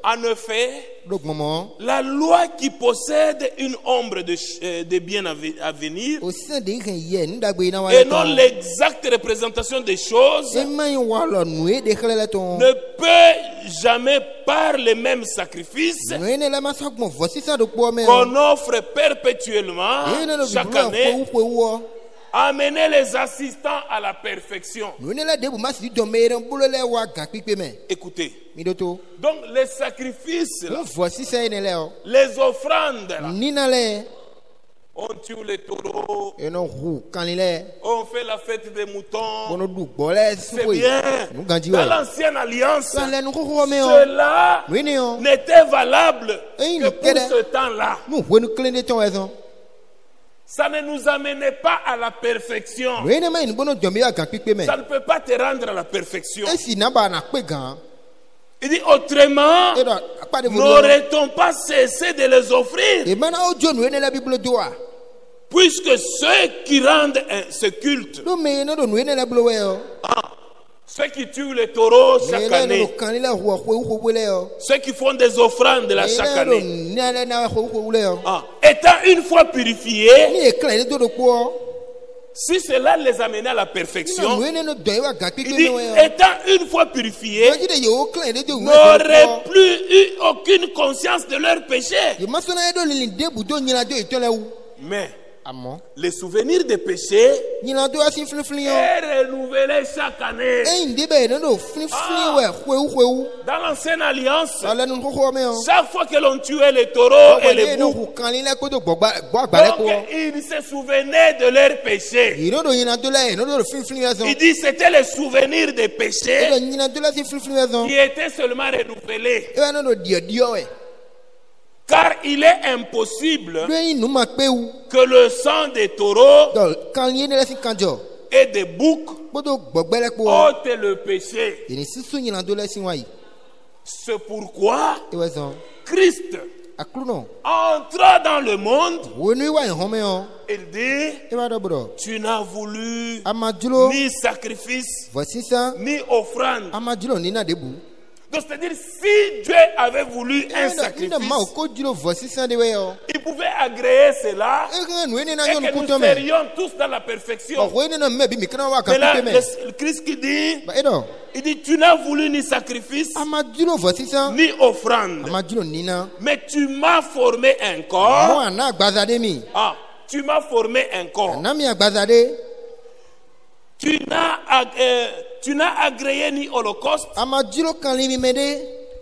en effet, la loi qui possède une ombre de bien à venir et non l'exacte représentation des choses ne peut jamais par les mêmes sacrifices qu'on offre perpétuellement chaque année amener les assistants à la perfection. Écoutez. Donc les sacrifices, les offrandes, on tue les taureaux, on fait la fête des moutons. C'est bien. Dans l'ancienne alliance, cela n'était valable que pour ce temps-là. Ça ne nous amenait pas à la perfection. Ça ne peut pas te rendre à la perfection. Il dit autrement, n'aurait-on pas cessé de les offrir? Puisque ceux qui rendent ce culte, ceux qui tuent les taureaux chaque année, ceux qui font des offrandes de la chaque année, étant une fois purifiés, si cela les amenait à la perfection, il dit, étant une fois purifiés, n'auraient plus eu aucune conscience de leur péché. Mais les souvenirs des péchés est renouvelé chaque année. Dans l'ancienne alliance, chaque fois que l'on tuait les taureaux et les boucs, ils se souvenaient de leurs péchés. Il dit c'était le souvenir des péchés qui était seulement renouvelé. Car il est impossible que le sang des taureaux et des boucs ôte le péché. C'est pourquoi Christ entra dans le monde. Il dit, tu n'as voulu ni sacrifice, ni offrande. Donc c'est-à-dire, si Dieu avait voulu un sacrifice, il pouvait agréer cela et que nous serions tous dans la perfection. Mais là, le Christ qui dit, il dit, tu n'as voulu ni sacrifice, ni offrande, mais tu m'as formé un corps. Tu m'as formé un corps. Tu n'as agréé ni holocauste,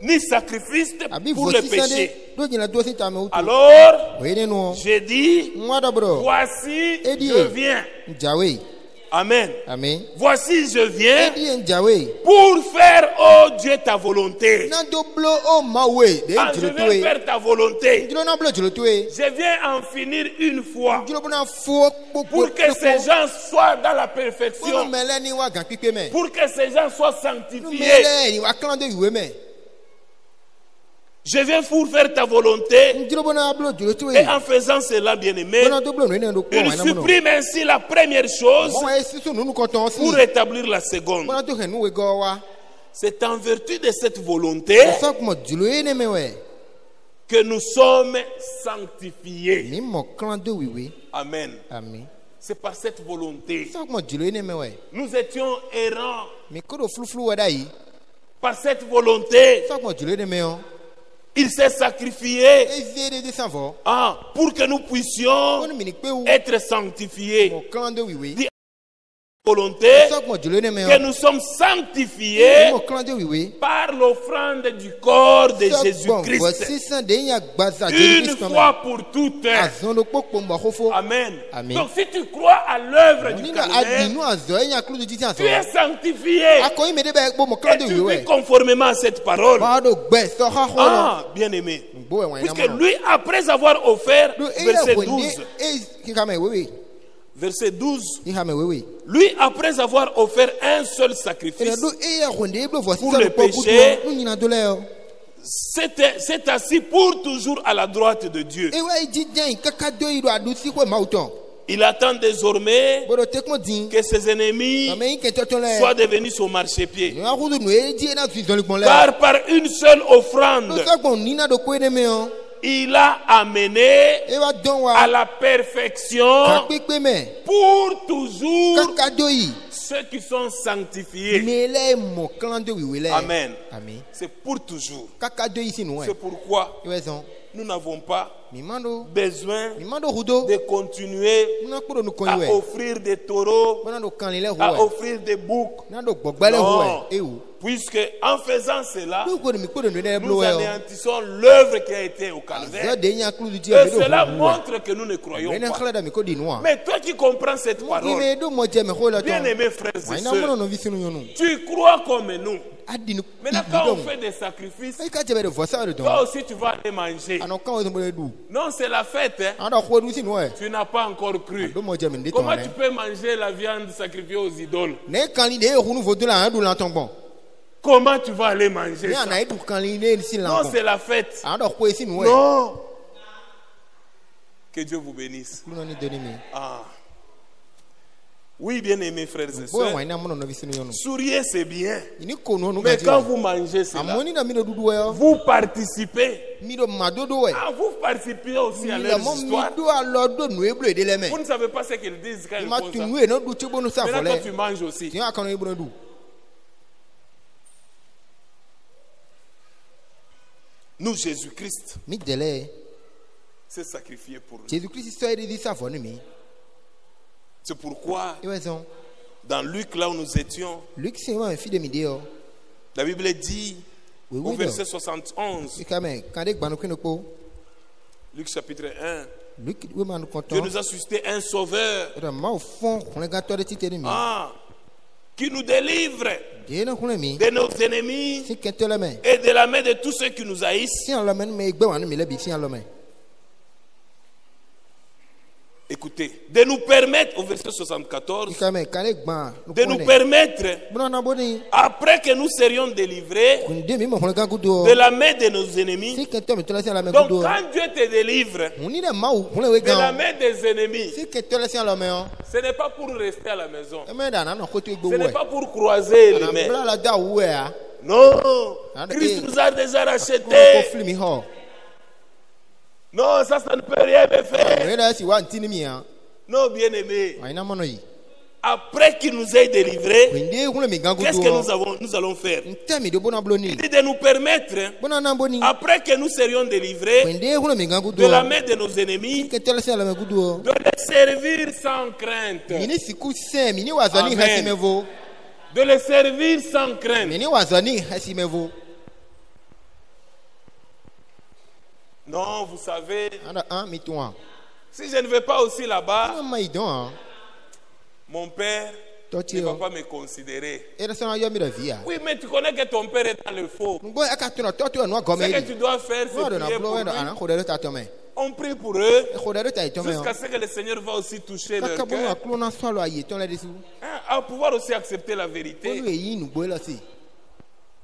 ni sacrifice pour le péché. Alors, j'ai dit, voici, je viens. Amen. Voici, je viens pour faire, oh Dieu, ta volonté. Je viens faire ta volonté. Je viens en finir une fois pour que ces gens soient dans la perfection, pour que ces gens soient sanctifiés. Je viens pour faire ta volonté. Et en faisant cela, bien-aimé, il supprime ainsi la première chose pour rétablir la seconde. C'est en vertu de cette volonté que nous sommes sanctifiés. Amen. C'est par cette volonté. Nous étions errants. Par cette volonté, il s'est sacrifié pour que nous puissions être sanctifiés. Volonté que nous sommes sanctifiés par l'offrande du corps de Jésus-Christ une fois pour toutes. Amen. Donc si tu crois à l'œuvre du Calvaire, tu es sanctifié et tu vis conformément à cette parole. Bien aimé, puisque lui, après avoir offert, verset 12, verset 12, lui, après avoir offert un seul sacrifice pour le péché, s'est assis pour toujours à la droite de Dieu. Il attend désormais que ses ennemis soient devenus son marchepied. Car par une seule offrande, il a amené à la perfection pour toujours ceux qui sont sanctifiés. Amen. C'est pour toujours. C'est pourquoi nous n'avons pas besoin de continuer à offrir des taureaux, à offrir des boucs. Non. Puisque en faisant cela, nous anéantissons l'œuvre qui a été au calvaire. Et cela montre que nous ne croyons pas. Mais toi qui comprends cette parole, bien-aimés frères et sœurs, tu crois comme nous. Maintenant, quand on fait des sacrifices, toi aussi tu vas aller manger. Non, c'est la fête. Hein? Tu n'as pas encore cru. Comment tu peux manger la viande sacrifiée aux idoles? Comment tu vas aller manger ça? Non, c'est la fête. Non. Que Dieu vous bénisse. Ah. Oui, bien-aimés frères et sœurs, souriez c'est bien. Mais quand vous mangez cela, vous participez. Ah, vous participez aussi à leur histoire. Vous ne savez pas ce qu'ils disent quand ils font ça. Maintenant, quand tu manges aussi. Nous, Jésus-Christ, s'est sacrifié pour nous. C'est pourquoi, dans Luc, là où nous étions, la Bible dit, au verset 71, Luc chapitre 1, Dieu nous a suscité un sauveur qui nous délivre de nos ennemis et de la main de tous ceux qui nous haïssent. Écoutez, de nous permettre, au verset 74, de nous permettre, après que nous serions délivrés de la main de nos ennemis. Donc quand Dieu te délivre de la main des ennemis, ce n'est pas pour rester à la maison. Ce n'est pas pour croiser les mains. Non, Christ nous a déjà rachetés. Non, ça ne peut rien me faire. Non, bien-aimé. Après qu'il nous ait délivrés, qu'est-ce que nous allons faire? Il dit de nous permettre, après que nous serions délivrés de la main de nos ennemis, de les servir sans crainte. Amen. De les servir sans crainte. Non, vous savez, si je ne vais pas aussi là-bas, mon père ne va pas me considérer. Oui, mais tu connais que ton père est dans le faux. Ce que tu dois faire, c'est prier pour lui. On prie pour eux jusqu'à ce que le Seigneur va aussi toucher leur cœur, à pouvoir aussi accepter la vérité.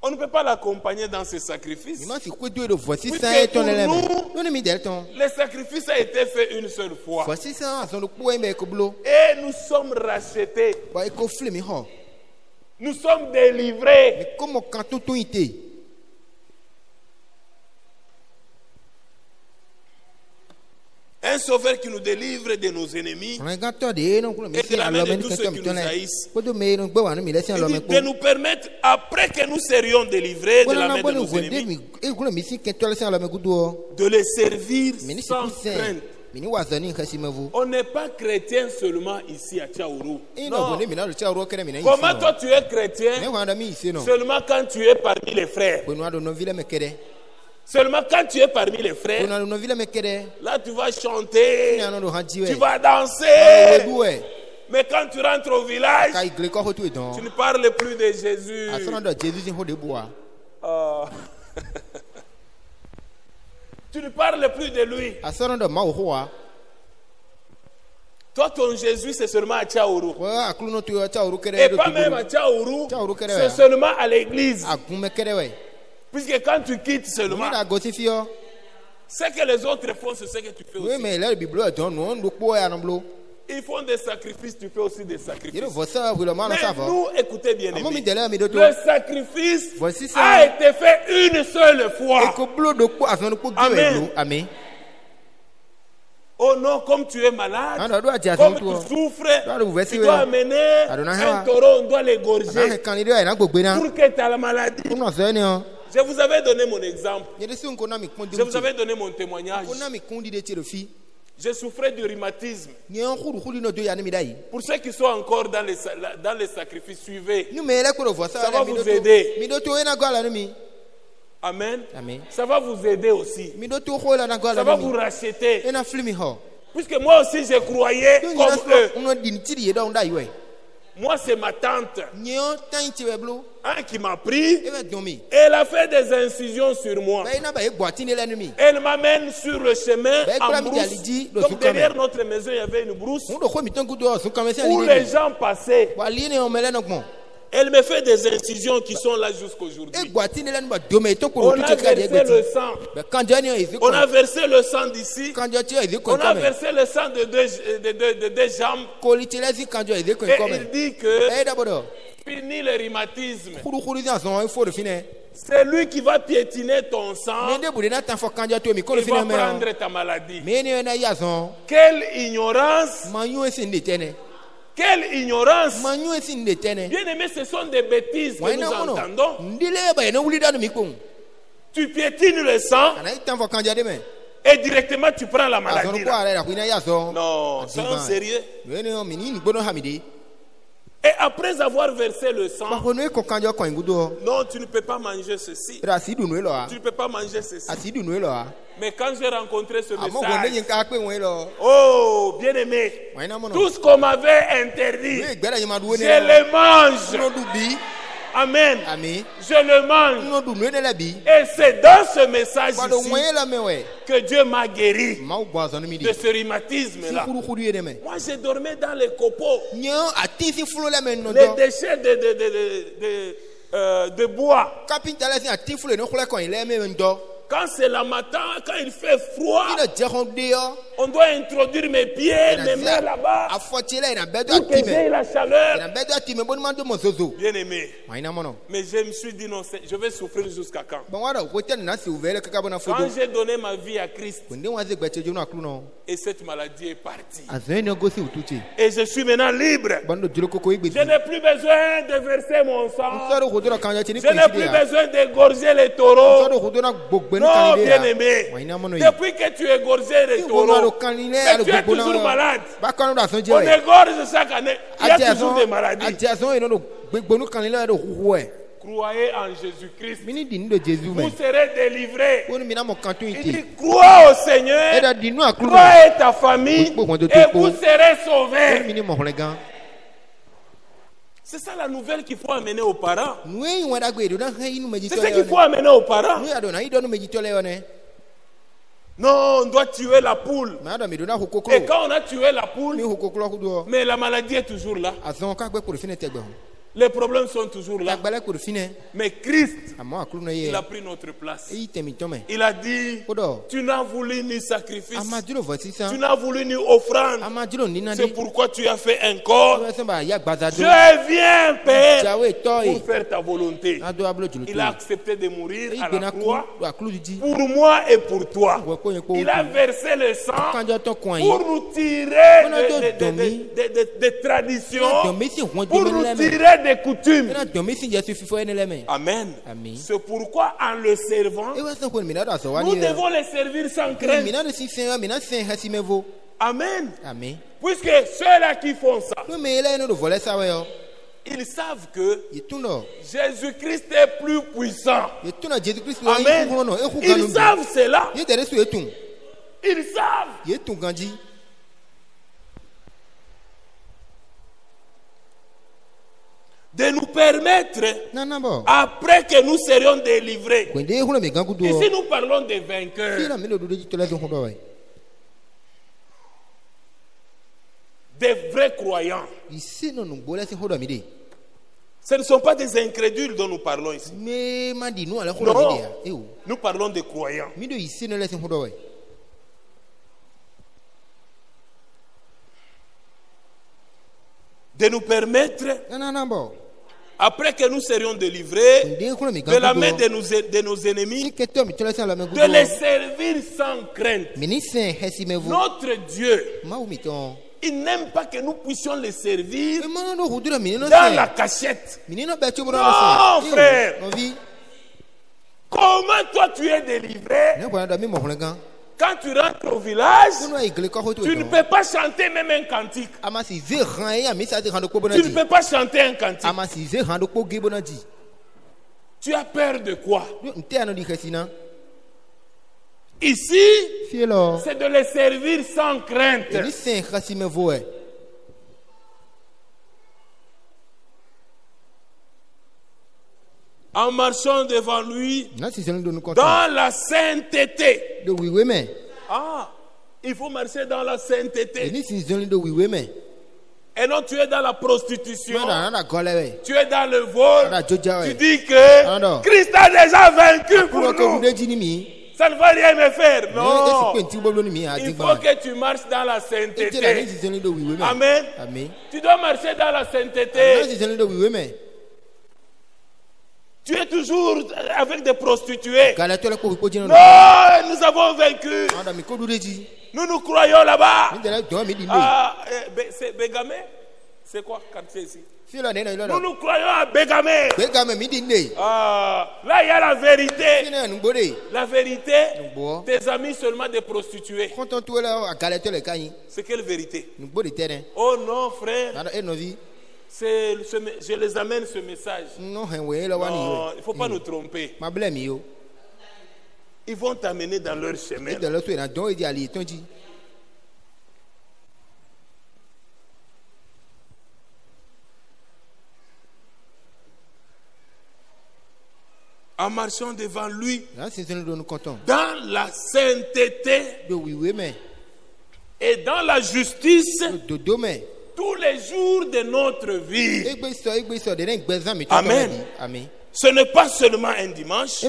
On ne peut pas l'accompagner dans ses sacrifices. Puisque pour nous, le sacrifice a été fait une seule fois. Et nous sommes rachetés. Nous sommes délivrés. Un sauveur qui nous délivre de nos ennemis et de la main de tous ceux qui nous haïssent. Il dit de nous permettre, après que nous serions délivrés de la main de nos ennemis, de les servir sans crainte. On n'est pas chrétien seulement ici à Tchaourou. Non. Comment toi tu es chrétien seulement quand tu es parmi les frères? Seulement quand tu es parmi les frères, là tu vas chanter, tu vas danser. Mais quand tu rentres au village, tu ne parles plus de Jésus. Oh. Tu ne parles plus de lui. Toi, ton Jésus, c'est seulement à Tchaourou. Et pas même à Tchaourou, c'est seulement à l'église. Puisque quand tu quittes seulement, ce que les autres font, c'est ce que tu fais aussi. Ils font des sacrifices, tu fais aussi des sacrifices. Mais nous, écoutez bien, le sacrifice a été fait une seule fois. Amen. Amen. Oh non, comme tu es malade, comme tu souffres, tu dois amener un taureau, on doit l'égorger pour que tu aies la maladie. Je vous avais donné mon exemple. Je vous avais donné mon témoignage. Je souffrais du rhumatisme. Pour ceux qui sont encore dans les sacrifices, suivez. Ça va vous aider. Amen. Ça va vous aider aussi. Ça va vous racheter. Puisque moi aussi je croyais comme eux. Moi c'est ma tante qui m'a pris. Elle a fait des incisions sur moi. Elle m'amène sur le chemin en brousse. Donc derrière notre maison il y avait une brousse où les gens passaient. Elle me fait des incisions qui sont là jusqu'aujourd'hui. On a versé le sang. On a versé le sang d'ici. On a versé le sang de deux jambes. Et il dit que fini le rhumatisme. C'est lui qui va piétiner ton sang. Il va prendre ta maladie. Quelle ignorance! Quelle ignorance! Bien aimé, ce sont des bêtises que nous entendons. Tu piétines le sang et directement tu prends la maladie. Non, c'est un sérieux. Et après avoir versé le sang, non, tu ne peux pas manger ceci. Tu ne peux pas manger ceci. Mais quand j'ai rencontré ce message, oh, bien aimé, tout ce qu'on m'avait interdit, je le mange. Amen. Je le mange. Et c'est dans ce message ici que Dieu m'a guéri de ce rhumatisme-là. Moi, je dormais dans les copeaux. Les déchets de bois. Quand c'est le matin, quand il fait froid, on doit introduire mes pieds, mes mains là-bas pour que j'ai la chaleur. Bien aimé. Mais je me suis dit non, je vais souffrir jusqu'à quand? Quand j'ai donné ma vie à Christ, et cette maladie est partie. Et je suis maintenant libre. Je n'ai plus besoin de verser mon sang. Je n'ai plus besoin d'égorger les taureaux. Non, bien aimé. Depuis que tu égorges les taureaux, mais tu es toujours malade. On égorge chaque année. Il y a toujours des maladies. Croyez en Jésus-Christ. Vous serez délivrés. Il dit crois au Seigneur, crois à ta famille et vous serez sauvés. C'est ça la nouvelle qu'il faut amener aux parents. C'est ce qu'il faut amener aux parents. Non, on doit tuer la poule. Et quand on a tué la poule, mais la maladie est toujours là. Les problèmes sont toujours là. Mais Christ, il a pris notre place. Il a dit, tu n'as voulu ni sacrifice, tu n'as voulu ni offrande. C'est pourquoi tu as fait un corps. Je viens payer pour faire ta volonté. Il a accepté de mourir à la croix pour moi et pour toi. Il a versé le sang pour nous tirer des traditions, pour nous tirer des coutumes. Amen. C'est pourquoi en le servant, nous devons les servir sans crainte. Amen. Puisque ceux-là qui font ça, ils savent que Jésus-Christ est plus puissant. Amen. Ils savent cela. Ils savent. De nous permettre, après que nous serions délivrés. Ici, nous parlons des vainqueurs. Des vrais croyants. Ce ne sont pas des incrédules dont nous parlons ici. Non, nous parlons des croyants. de nous permettre, après que nous serions délivrés de la main de nos ennemis, de les servir sans crainte. Notre Dieu, il n'aime pas que nous puissions les servir dans la cachette. Non, frère. Comment toi tu es délivré? Quand tu rentres au village, tu ne peux pas chanter même un cantique. Tu ne peux pas chanter un cantique. Tu as peur de quoi? Ici, c'est de les servir sans crainte. En marchant devant lui dans la sainteté. Ah, il faut marcher dans la sainteté. Et non, tu es dans la prostitution. Tu es dans le vol. Tu dis que Christ a déjà vaincu pour nous. Ça ne va rien me faire. Non. Il faut que tu marches dans la sainteté. Amen. Tu dois marcher dans la sainteté. Tu es toujours avec des prostituées. Non, nous avons vaincu. Nous nous croyons là-bas. Ah, c'est Bégamé? C'est quoi quartier ici? Nous nous croyons à Bégamé. Ah, là, il y a la vérité. La vérité, tes amis seulement des prostituées. C'est quelle vérité? Oh non, frère. Je les amène ce message. Non, il ne faut pas nous tromper. Ils vont t'amener dans leur chemin. En marchant devant lui dans la sainteté et dans la justice tous les jours de notre vie. Amen. Ce n'est pas seulement un dimanche. Ce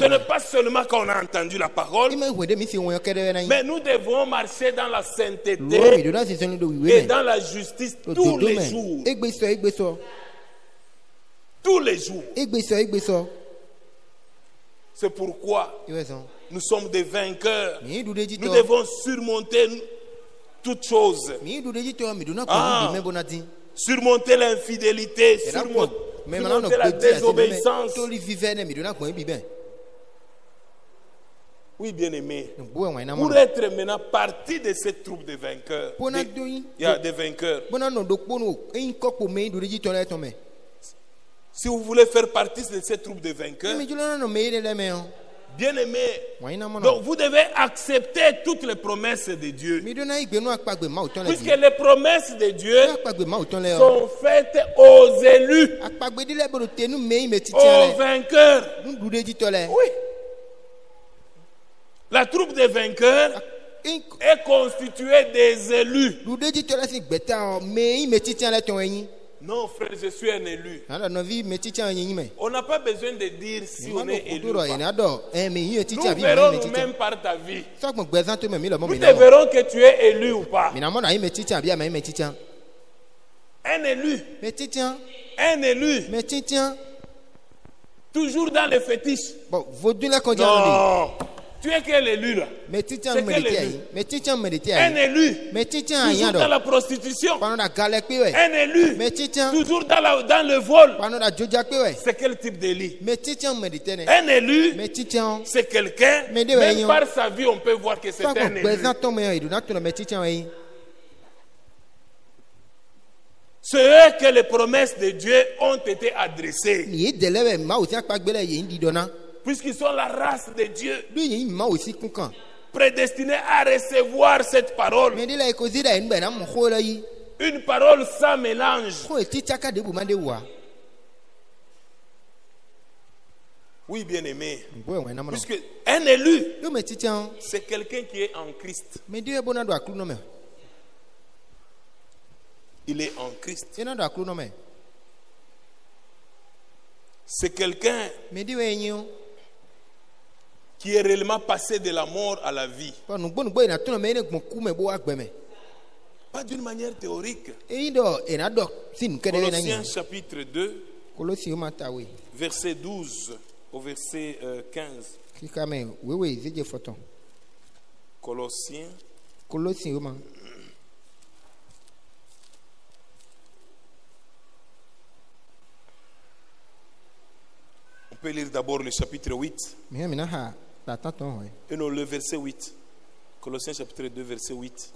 n'est pas seulement quand on a entendu la parole. Mais nous devons marcher dans la sainteté et dans la justice tous les jours. Tous les jours. C'est pourquoi nous sommes des vainqueurs. Nous devons surmonter toutes choses. Surmonter l'infidélité, surmonter la désobéissance. Oui, bien-aimé. Pour être maintenant partie de cette troupe de vainqueurs, il y a des vainqueurs. Si vous voulez faire partie de cette troupe de vainqueurs, bien-aimé, donc vous devez accepter toutes les promesses de Dieu. Puisque les promesses de Dieu sont faites aux élus, aux vainqueurs. Oui. La troupe des vainqueurs est constituée des élus. Non, frère, je suis un élu. On n'a pas besoin de dire si on est élu ou pas. Nous verrons nous-mêmes par ta vie. Nous te verrons que tu es élu ou pas. Un élu. Un élu. Toujours dans les fétiches. Non. Tu es quel élu là? C'est quel élu? Un élu. Toujours dans la prostitution. Un élu. Toujours dans le vol. C'est quel type d'élu? Un élu, c'est quelqu'un, même par sa vie on peut voir que c'est un élu. C'est eux que les promesses de Dieu ont été adressées. Puisqu'ils sont la race de Dieu, prédestinés à recevoir cette parole. Une parole sans mélange. Oui, bien-aimé. Puisque un élu, c'est quelqu'un qui est en Christ. Il est en Christ. C'est quelqu'un qui est réellement passé de la mort à la vie. Pas d'une manière théorique. Colossiens chapitre 2, verset 12 au verset 15. Colossiens. On peut lire d'abord le chapitre 8. Et non, le verset 8. Colossiens chapitre 2, verset 8.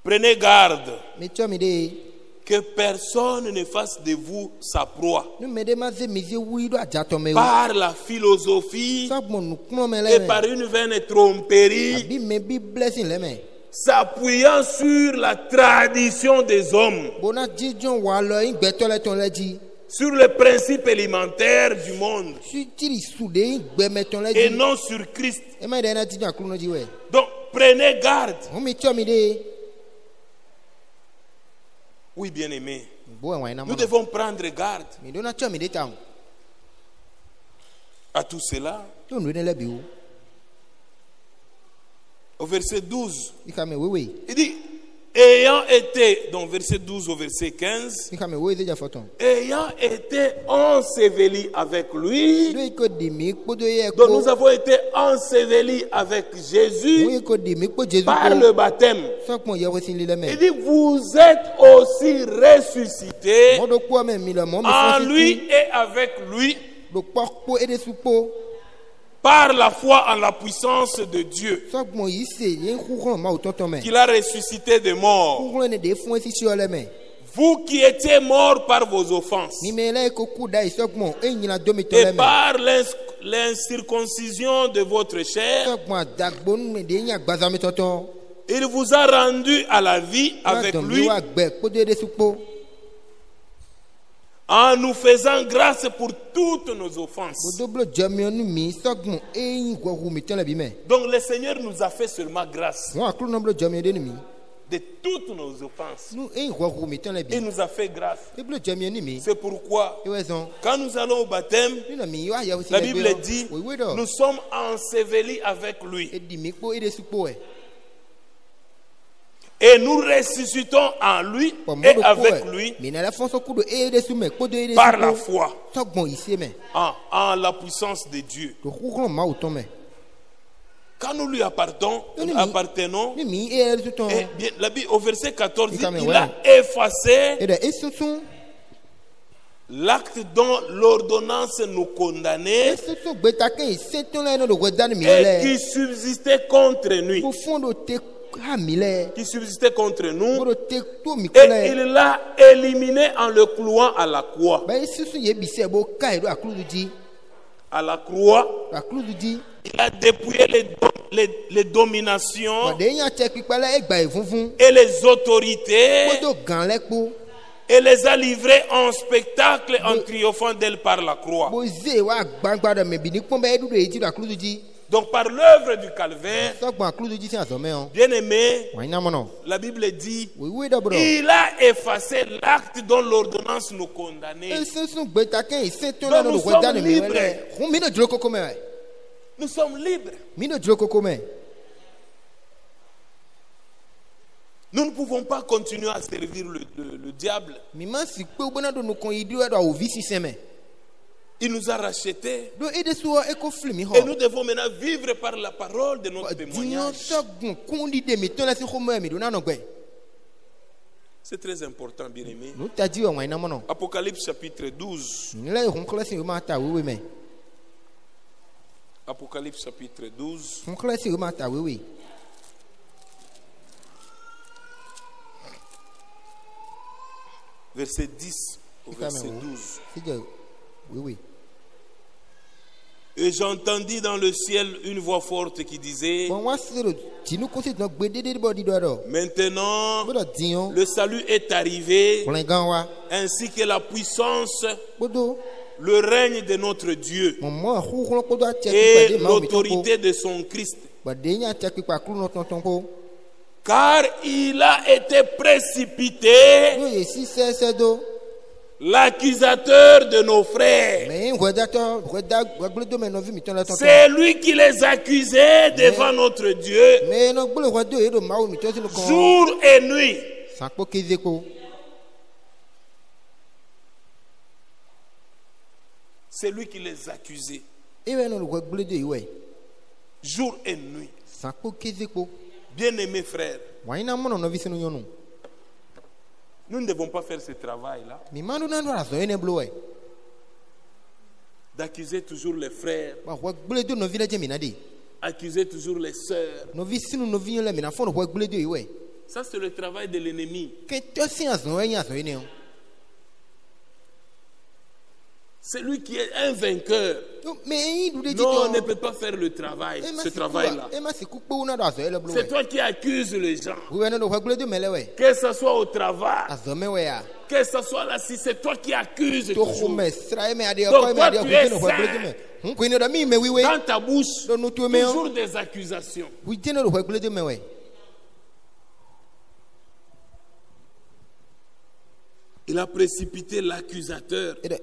Prenez garde que personne ne fasse de vous sa proie par la philosophie et par une vaine tromperie, s'appuyant sur la tradition des hommes, sur les principes élémentaires du monde et non sur Christ. Donc prenez garde. Oui, bien-aimés, nous devons prendre garde à tout cela. Au verset 12, il dit, ayant été, donc verset 12 au verset 15, ayant été ensevelis avec lui, donc nous avons été ensevelis avec Jésus par le baptême. Il dit, vous êtes aussi ressuscités en lui et avec lui par la foi en la puissance de Dieu, qu'il a ressuscité des morts. Vous qui étiez morts par vos offenses et par l'incirconcision de votre chair, il vous a rendu à la vie avec lui, en nous faisant grâce pour toutes nos offenses. Donc le Seigneur nous a fait seulement grâce de toutes nos offenses. Il nous a fait grâce. C'est pourquoi quand nous allons au baptême, la Bible dit, nous sommes ensevelis avec lui. Et nous ressuscitons en lui et avec lui par la foi en la puissance de Dieu. Quand nous lui appartenons, au verset 14, il a effacé l'acte dont l'ordonnance nous condamnait et qui subsistait contre nous. Qui subsistait contre nous, et il l'a éliminé en le clouant à la croix. À la croix, il a dépouillé les dominations et les autorités et les a livrées en spectacle en triomphant d'elles par la croix. Donc par l'œuvre du calvaire, bien aimé, la Bible dit, il a effacé l'acte dont l'ordonnance nous condamnait. Donc nous sommes libres. Nous sommes libres. Nous ne pouvons pas continuer à servir le diable. Il nous a rachetés. Et nous devons maintenant vivre par la parole de notre témoignage. C'est très important, bien aimé. Apocalypse chapitre 12. Apocalypse chapitre 12. Verset 10 au verset 12. Et j'entendis dans le ciel une voix forte qui disait, maintenant le salut est arrivé, ainsi que la puissance, le règne de notre Dieu et l'autorité de son Christ. Car il a été précipité, l'accusateur de nos frères, C'est lui qui les accusait devant notre Dieu jour et nuit. C'est lui qui les accusait jour et nuit. Bien-aimés frères, nous ne devons pas faire ce travail-là. D'accuser toujours les frères, accuser toujours les sœurs. Ça, c'est le travail de l'ennemi. C'est lui qui est un vainqueur. Non, on ne peut pas faire le travail, ce travail-là. C'est toi qui accuses les gens. Que ce soit au travail, que ce soit là, si c'est toi qui accuses toujours. Donc toi, tu es saint. Dans ta bouche, toujours des accusations. Il a précipité l'accusateur de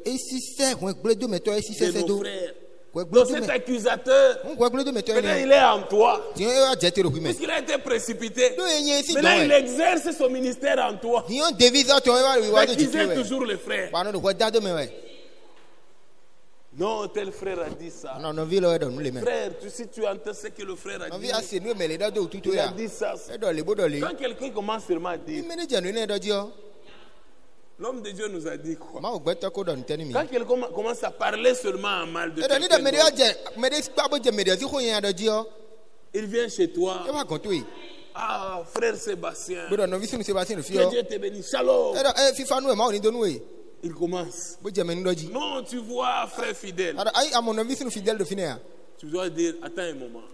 nos frères. Donc cet accusateur, maintenant il est en toi. Puisqu'il a été précipité, maintenant il exerce son ministère en toi. D'accuser toujours les frères. Non, tel frère a dit ça. Frère, si tu entends ce que le frère a dit, il a dit ça. Quand quelqu'un commence seulement à dire, l'homme de Dieu nous a dit quoi? Quand quelqu'un commence à parler seulement en mal de quelqu'un, il vient chez toi. Ah, frère Sébastien, que Dieu te bénisse. Shalom. Il commence. Non, tu vois, frère fidèle. Tu dois dire, attends un moment.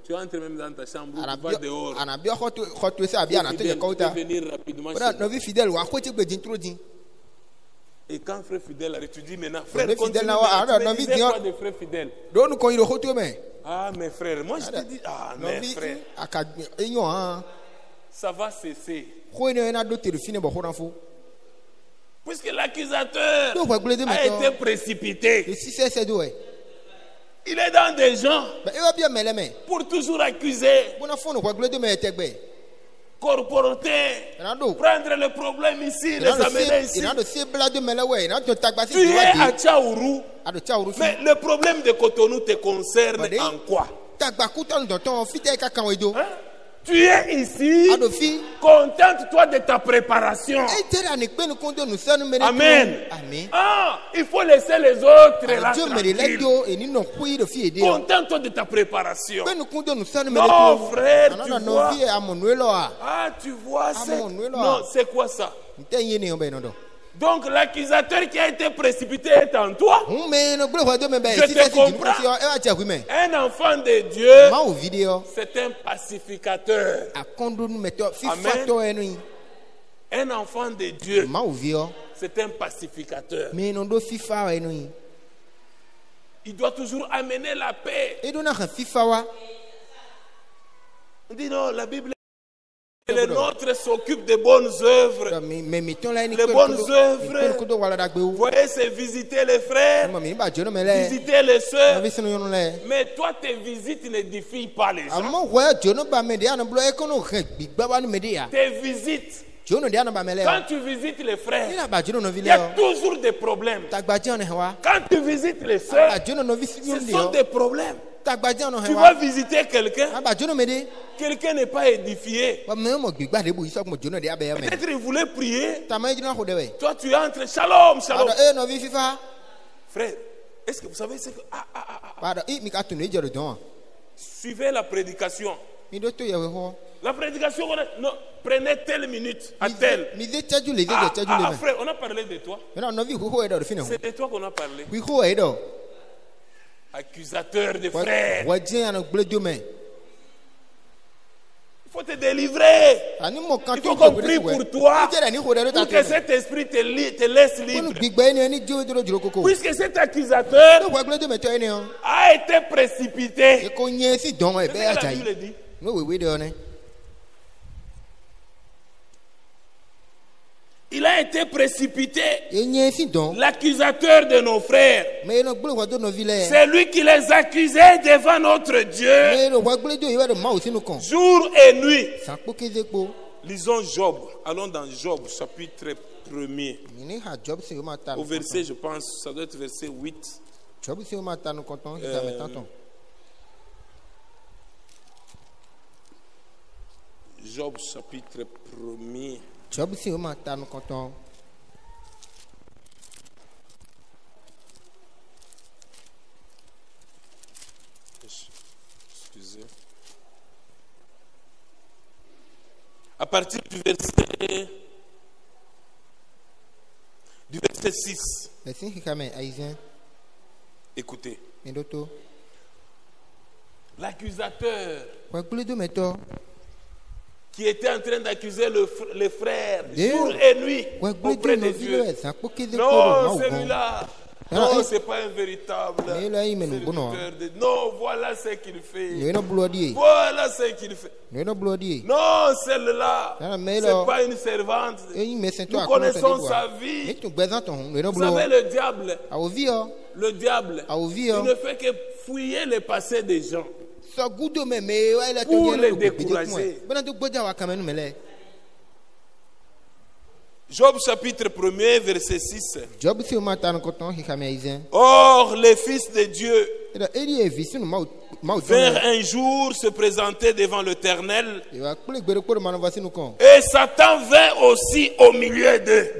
Tu entres même dans ta chambre, tu vas dehors. Venir rapidement chez toi. Et quand frère fidèle arrive, tu dis maintenant, frère fidèle, tu disais quoi de frère fidèle? Ah, mes frères, moi je te dis, ah, mes frères, ça va cesser. Puisque l'accusateur a été précipité. Il est dans des gens pour toujours accuser, corporter, prendre le problème ici, les amener ici. Tu es à Tchaourou, mais le problème de Cotonou te concerne en quoi? Tu es ici, contente-toi de ta préparation. Amen. Ah, il faut laisser les autres là tranquilles. Contente-toi de ta préparation. Non, frère, tu vois. Ah, tu vois, non, c'est quoi ça? Donc l'accusateur qui a été précipité est en toi. Je te comprends. Un enfant de Dieu, c'est un pacificateur. Amen. Un enfant de Dieu, c'est un pacificateur. Il doit toujours amener la paix. On dit non, la Bible. Les nôtres s'occupent des bonnes œuvres. Les bonnes œuvres, vous voyez, c'est visiter les frères, visiter les sœurs. Mais toi, tes visites n'édifient pas les gens. Tes visites, quand tu visites les frères, il y a toujours des problèmes. Quand tu visites les sœurs, ce sont des problèmes. Tu vas visiter quelqu'un, quelqu'un n'est pas édifié. Peut-être il voulait prier. Toi tu entres, shalom, shalom. Frère, est-ce que vous savez ce que... Suivez la prédication. La prédication, non, prenez telle minute à telle. Frère, on a parlé de toi. C'est de toi qu'on a parlé. Accusateur de frères. Il faut te délivrer. Il faut qu'on prie pour toi, pour que cet esprit te laisse libre. Puisque cet accusateur a été précipité. C'est ce que la Bible dit. il a été précipité. L'accusateur de nos frères. C'est lui qui les accusait devant notre Dieu. Jour et nuit. Lisons Job. Allons dans Job, chapitre 1er. Au verset, je pense, ça doit être verset 8. Job, chapitre 1er. Excusez. À partir du verset 6. Écoutez. L'accusateur qui était en train d'accuser les frères jour et nuit auprès de Dieu. Non, celui-là. Non, ce n'est pas un véritable serviteur de... Non, voilà ce qu'il fait. Voilà ce qu'il fait. Non, celle-là, ce n'est pas une servante. Nous connaissons sa vie. Vous savez, le diable, il ne fait que fouiller le passé des gens pour les décourager. Job chapitre 1er verset 6. Or les fils de Dieu vinrent un jour se présenter devant l'Éternel et Satan vint aussi au milieu d'eux.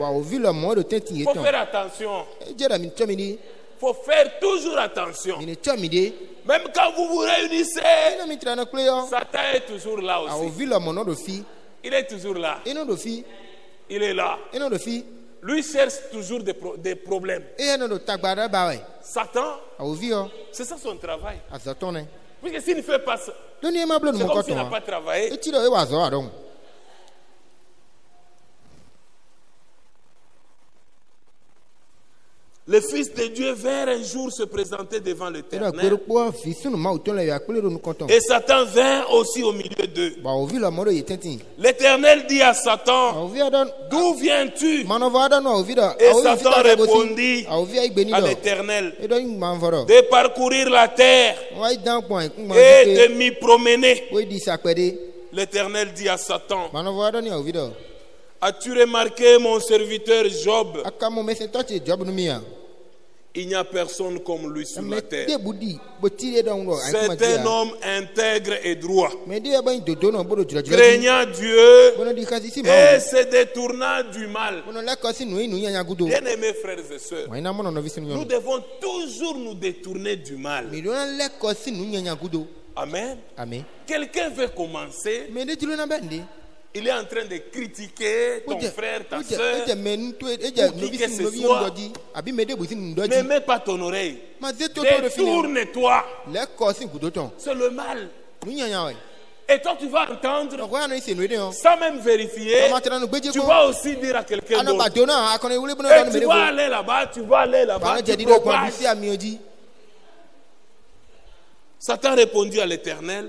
Il faut faire attention. Il faut faire toujours attention. Même quand vous vous réunissez, Satan est toujours là aussi. Il est toujours là. Il est là. Lui cherche toujours des problèmes. Satan, c'est ça son travail. Puisque s'il ne fait pas ça, c'est comme s'il n'a pas travaillé. Le Fils de Dieu vint un jour se présenter devant l'Éternel. Et Satan vint aussi au milieu d'eux. L'Éternel dit à Satan, d'où viens-tu? Et Satan répondit à l'Éternel, de parcourir la terre et de m'y promener. L'Éternel dit à Satan, as-tu remarqué mon serviteur Job? Il n'y a personne comme lui sur la terre. C'est un homme intègre et droit, craignant Dieu et se détournant du mal. Bien-aimés frères et sœurs, nous devons toujours nous détourner du mal. Amen. Quelqu'un veut commencer. Il est en train de critiquer ton frère, ta soeur, pour qui que ce soit. Ne mets pas ton oreille. Détourne-toi. C'est le mal. Et toi, tu vas entendre, sans même vérifier, tu vas aussi dire à quelqu'un d'autre. Et tu vas aller là-bas, tu propages. Satan répondit à l'Éternel,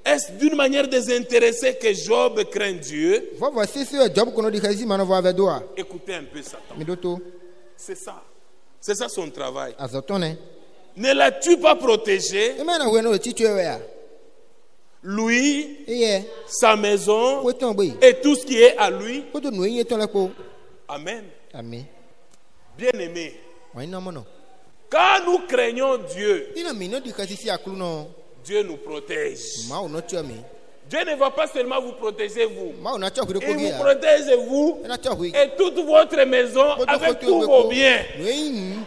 est-ce d'une manière désintéressée que Job craint Dieu? Écoutez un peu Satan. C'est ça. C'est ça son travail. Ne l'as-tu pas protégé? Lui, sa maison et tout ce qui est à lui. Amen. Bien-aimé, quand nous craignons Dieu, Dieu nous protège. Dieu ne va pas seulement vous protéger vous. Il vous protège vous et toute votre maison avec tous vos biens.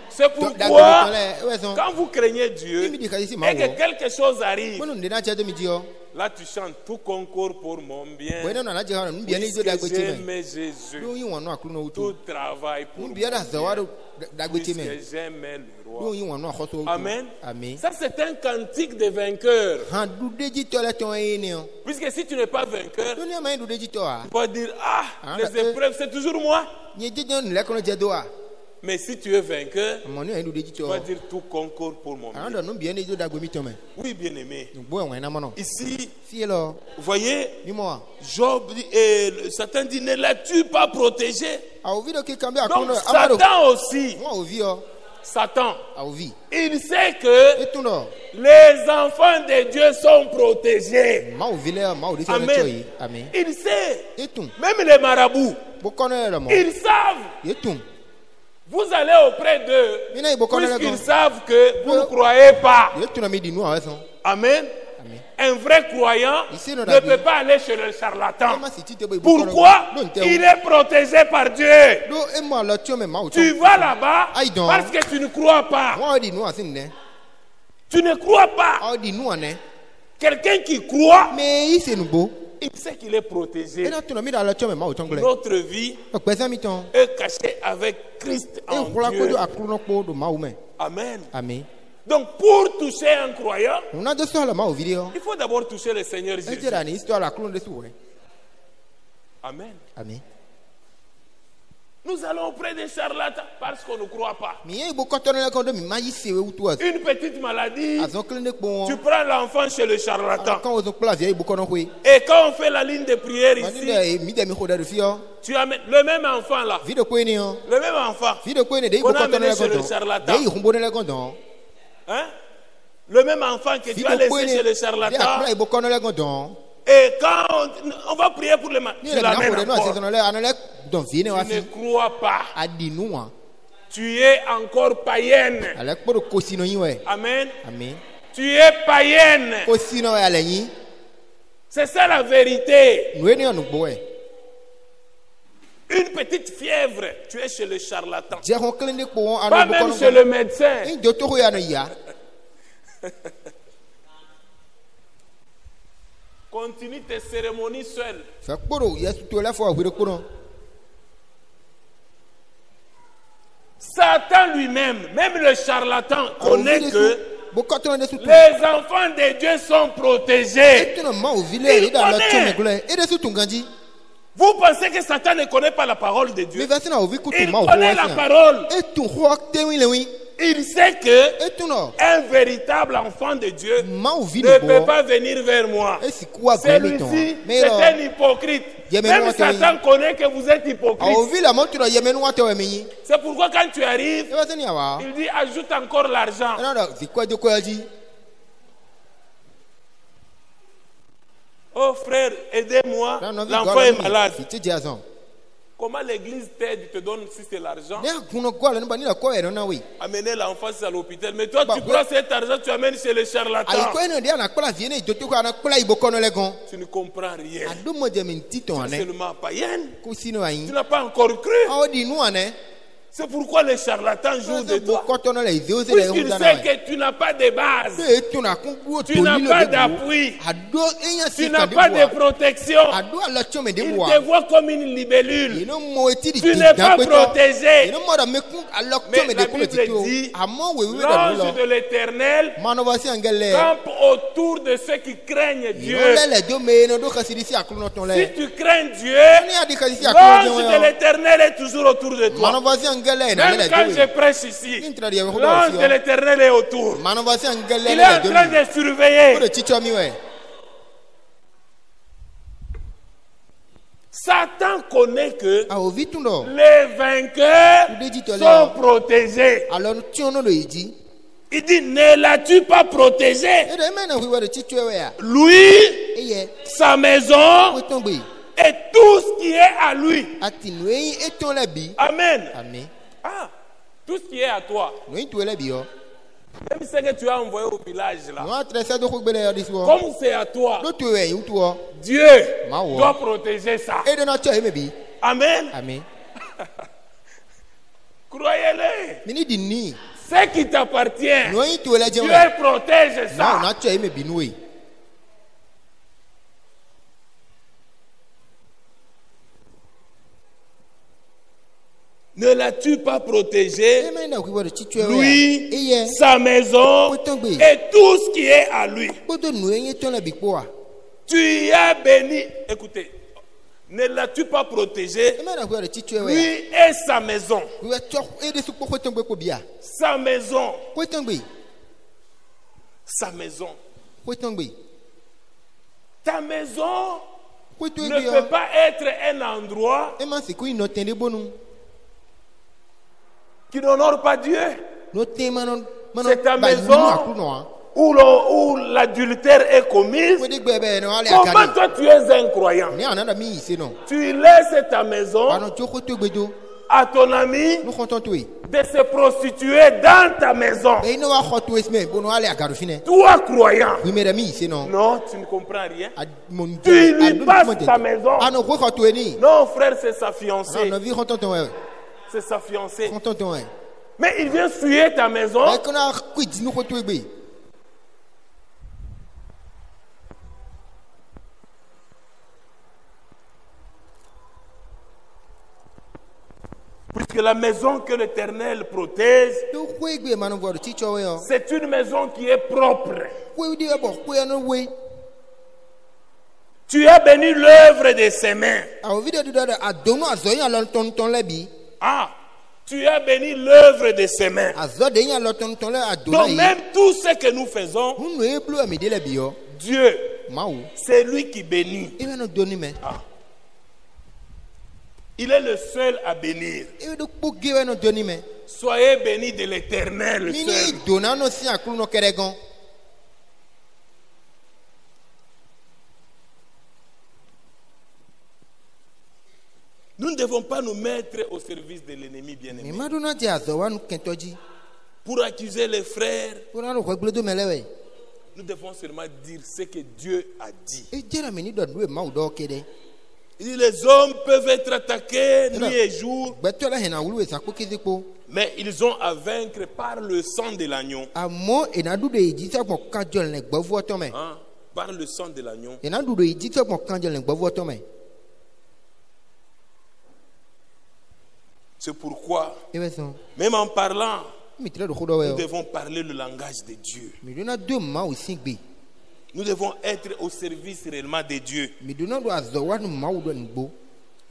C'est pourquoi quand vous craignez Dieu et que quelque chose arrive, là tu chantes tout concours pour mon bien. Puisque j'aime Jésus, tout travail pour mon bien. Puisque j'aime le roi. Amen. Ça c'est un cantique de vainqueur. Puisque si tu n'es pas vainqueur, tu peux dire, les épreuves c'est toujours moi. Mais si tu es vainqueur, tu vas dire tout concourt pour mon bien. Oui, bien aimé. Ici, vous voyez, Job et Satan dit, ne l'as-tu pas protégé? Donc Satan aussi, Satan, il sait que les enfants de Dieu sont protégés. Amen. Il sait. Même les marabouts, ils savent. Vous allez auprès d'eux, puisqu'ils savent que vous ne croyez pas. Amen. Un vrai croyant ne peut pas aller chez le charlatan. Pourquoi? Il est protégé par Dieu. Tu vas là-bas parce que tu ne crois pas. Tu ne crois pas. Quelqu'un qui croit, il sait qu'il est protégé. Notre vie est cachée avec Christ en Dieu. Amen. Amen. Donc pour toucher un croyant, il faut d'abord toucher le Seigneur Jésus. Amen. Amen. Nous allons auprès des charlatans parce qu'on ne croit pas. Une petite maladie, tu prends l'enfant chez le charlatan. Et quand on fait la ligne de prière ici, tu amènes le même enfant là. Le même enfant qu'on a amené chez le charlatan. Hein? Le même enfant que tu as laissé chez le charlatan. Et quand on va prier pour les malades, tu l'amènes encore. Tu ne crois pas. Tu es encore païenne. Amen. Tu es païenne. C'est ça la vérité. Une petite fièvre, tu es chez le charlatan. Pas même chez le médecin. Continue tes cérémonies seul. Satan lui-même, même le charlatan, connaît que les enfants de Dieu sont protégés. Il connaît. Vous pensez que Satan ne connaît pas la parole de Dieu? Il connaît la parole. Il sait que un véritable enfant de Dieu ne peut pas venir vers moi. Celui-ci, c'est un hypocrite. Même Satan connaît que vous êtes hypocrite. C'est pourquoi quand tu arrives, il dit ajoute encore l'argent. Oh frère, aidez-moi, l'enfant est malade. Comment l'église t'aide, te donne si c'est l'argent? Amener l'enfant à l'hôpital. Mais toi, tu prends cet argent, tu amènes chez les charlatans. Tu ne comprends rien. Tu es seulement païenne. Tu n'as pas encore cru. C'est pourquoi les charlatans jouent de toi. Puisqu'ils savent que tu n'as pas de base. Tu n'as pas d'appui. Tu n'as pas de protection. Ils te voient comme une libellule. Tu n'es pas protégé. Mais la Bible dit, l'ange de l'Éternel campe autour de ceux qui craignent Dieu. Si tu crains Dieu, l'ange de l'Éternel est toujours autour de toi. Même quand je prêche ici, l'ange de l'Éternel est autour. Il est en train de surveiller. Satan connaît que les vainqueurs sont protégés. Il dit, ne l'as-tu pas protégé? Lui, sa maison et tout ce qui est à lui. Amen. Ah, tout ce qui est à toi. Même ce que tu as envoyé au village là. Comme c'est à toi, Dieu doit protéger ça. Amen. Croyez-le. Ce qui t'appartient, Dieu protège ça. Ne l'as-tu pas protégé? Lui, sa maison et tout ce qui est à lui. Tu y as béni. Écoutez, Ne l'as-tu pas protégé? Lui et sa maison. Sa maison. Sa maison. Ta maison ne peut pas être un endroit qui n'honore pas Dieu. C'est ta maison où l'adultère est commis. Comment toi tu es un croyant? Tu laisses ta maison à ton ami de se prostituer dans ta maison. Toi croyant. Non, tu ne comprends rien. Tu lui passes ta maison. Non frère, c'est sa fiancée. C'est sa fiancée. Mais il vient fouiller ta maison. Puisque la maison que l'Éternel protège, c'est une maison qui est propre. Tu as béni l'œuvre de ses mains. Ah, tu as béni l'œuvre de ses mains. Donc même tout ce que nous faisons, Dieu, c'est lui qui bénit. Ah. Il est le seul à bénir. Soyez bénis de l'Éternel seul. Nous ne devons pas nous mettre au service de l'ennemi bien-aimé. Pour accuser les frères, nous devons seulement dire ce que Dieu a dit. Les hommes peuvent être attaqués nuit et jour, mais ils ont à vaincre par le sang de l'agneau. Par le sang de l'agneau. C'est pourquoi, même en parlant, nous devons parler le langage de Dieu. Nous devons être au service réellement de Dieu.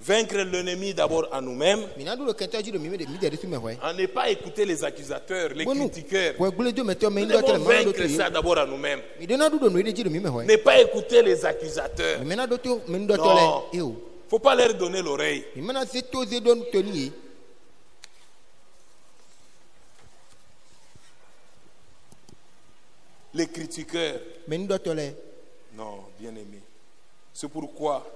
Vaincre l'ennemi d'abord à nous-mêmes. À ne pas écouter les accusateurs, les critiqueurs. Nous devons vaincre ça d'abord à nous-mêmes. Ne pas écouter les accusateurs. Non. Il ne faut pas leur donner l'oreille. Les critiqueurs. Non, bien aimé. C'est pourquoi,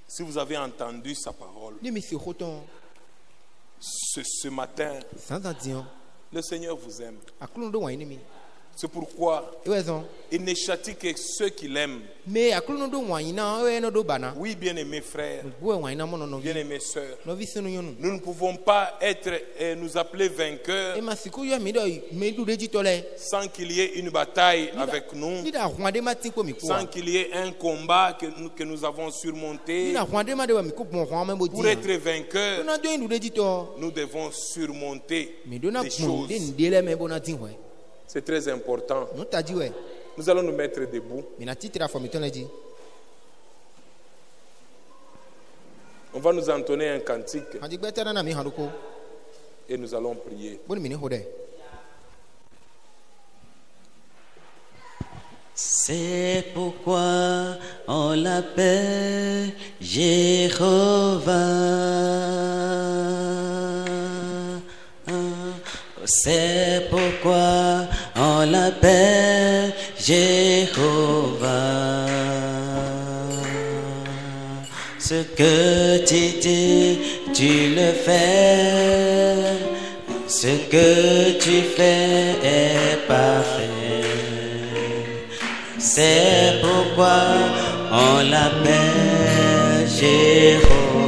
si vous avez entendu sa parole, ce matin, le Seigneur vous aime. C'est pourquoi il ne châtie que ceux qui l'aiment. Oui, bien-aimés frères, bien-aimés sœurs, nous ne pouvons pas nous appeler vainqueurs sans qu'il y ait une bataille avec nous, sans qu'il y ait un combat que nous avons surmonté. Pour être vainqueurs, nous devons surmonter les choses. C'est très important. Nous allons nous mettre debout. On va nous entonner un cantique et nous allons prier. C'est pourquoi on l'appelle Jéhovah. C'est pourquoi on l'appelle Jéhovah. Ce que tu dis, tu le fais. Ce que tu fais est parfait. C'est pourquoi on l'appelle Jéhovah.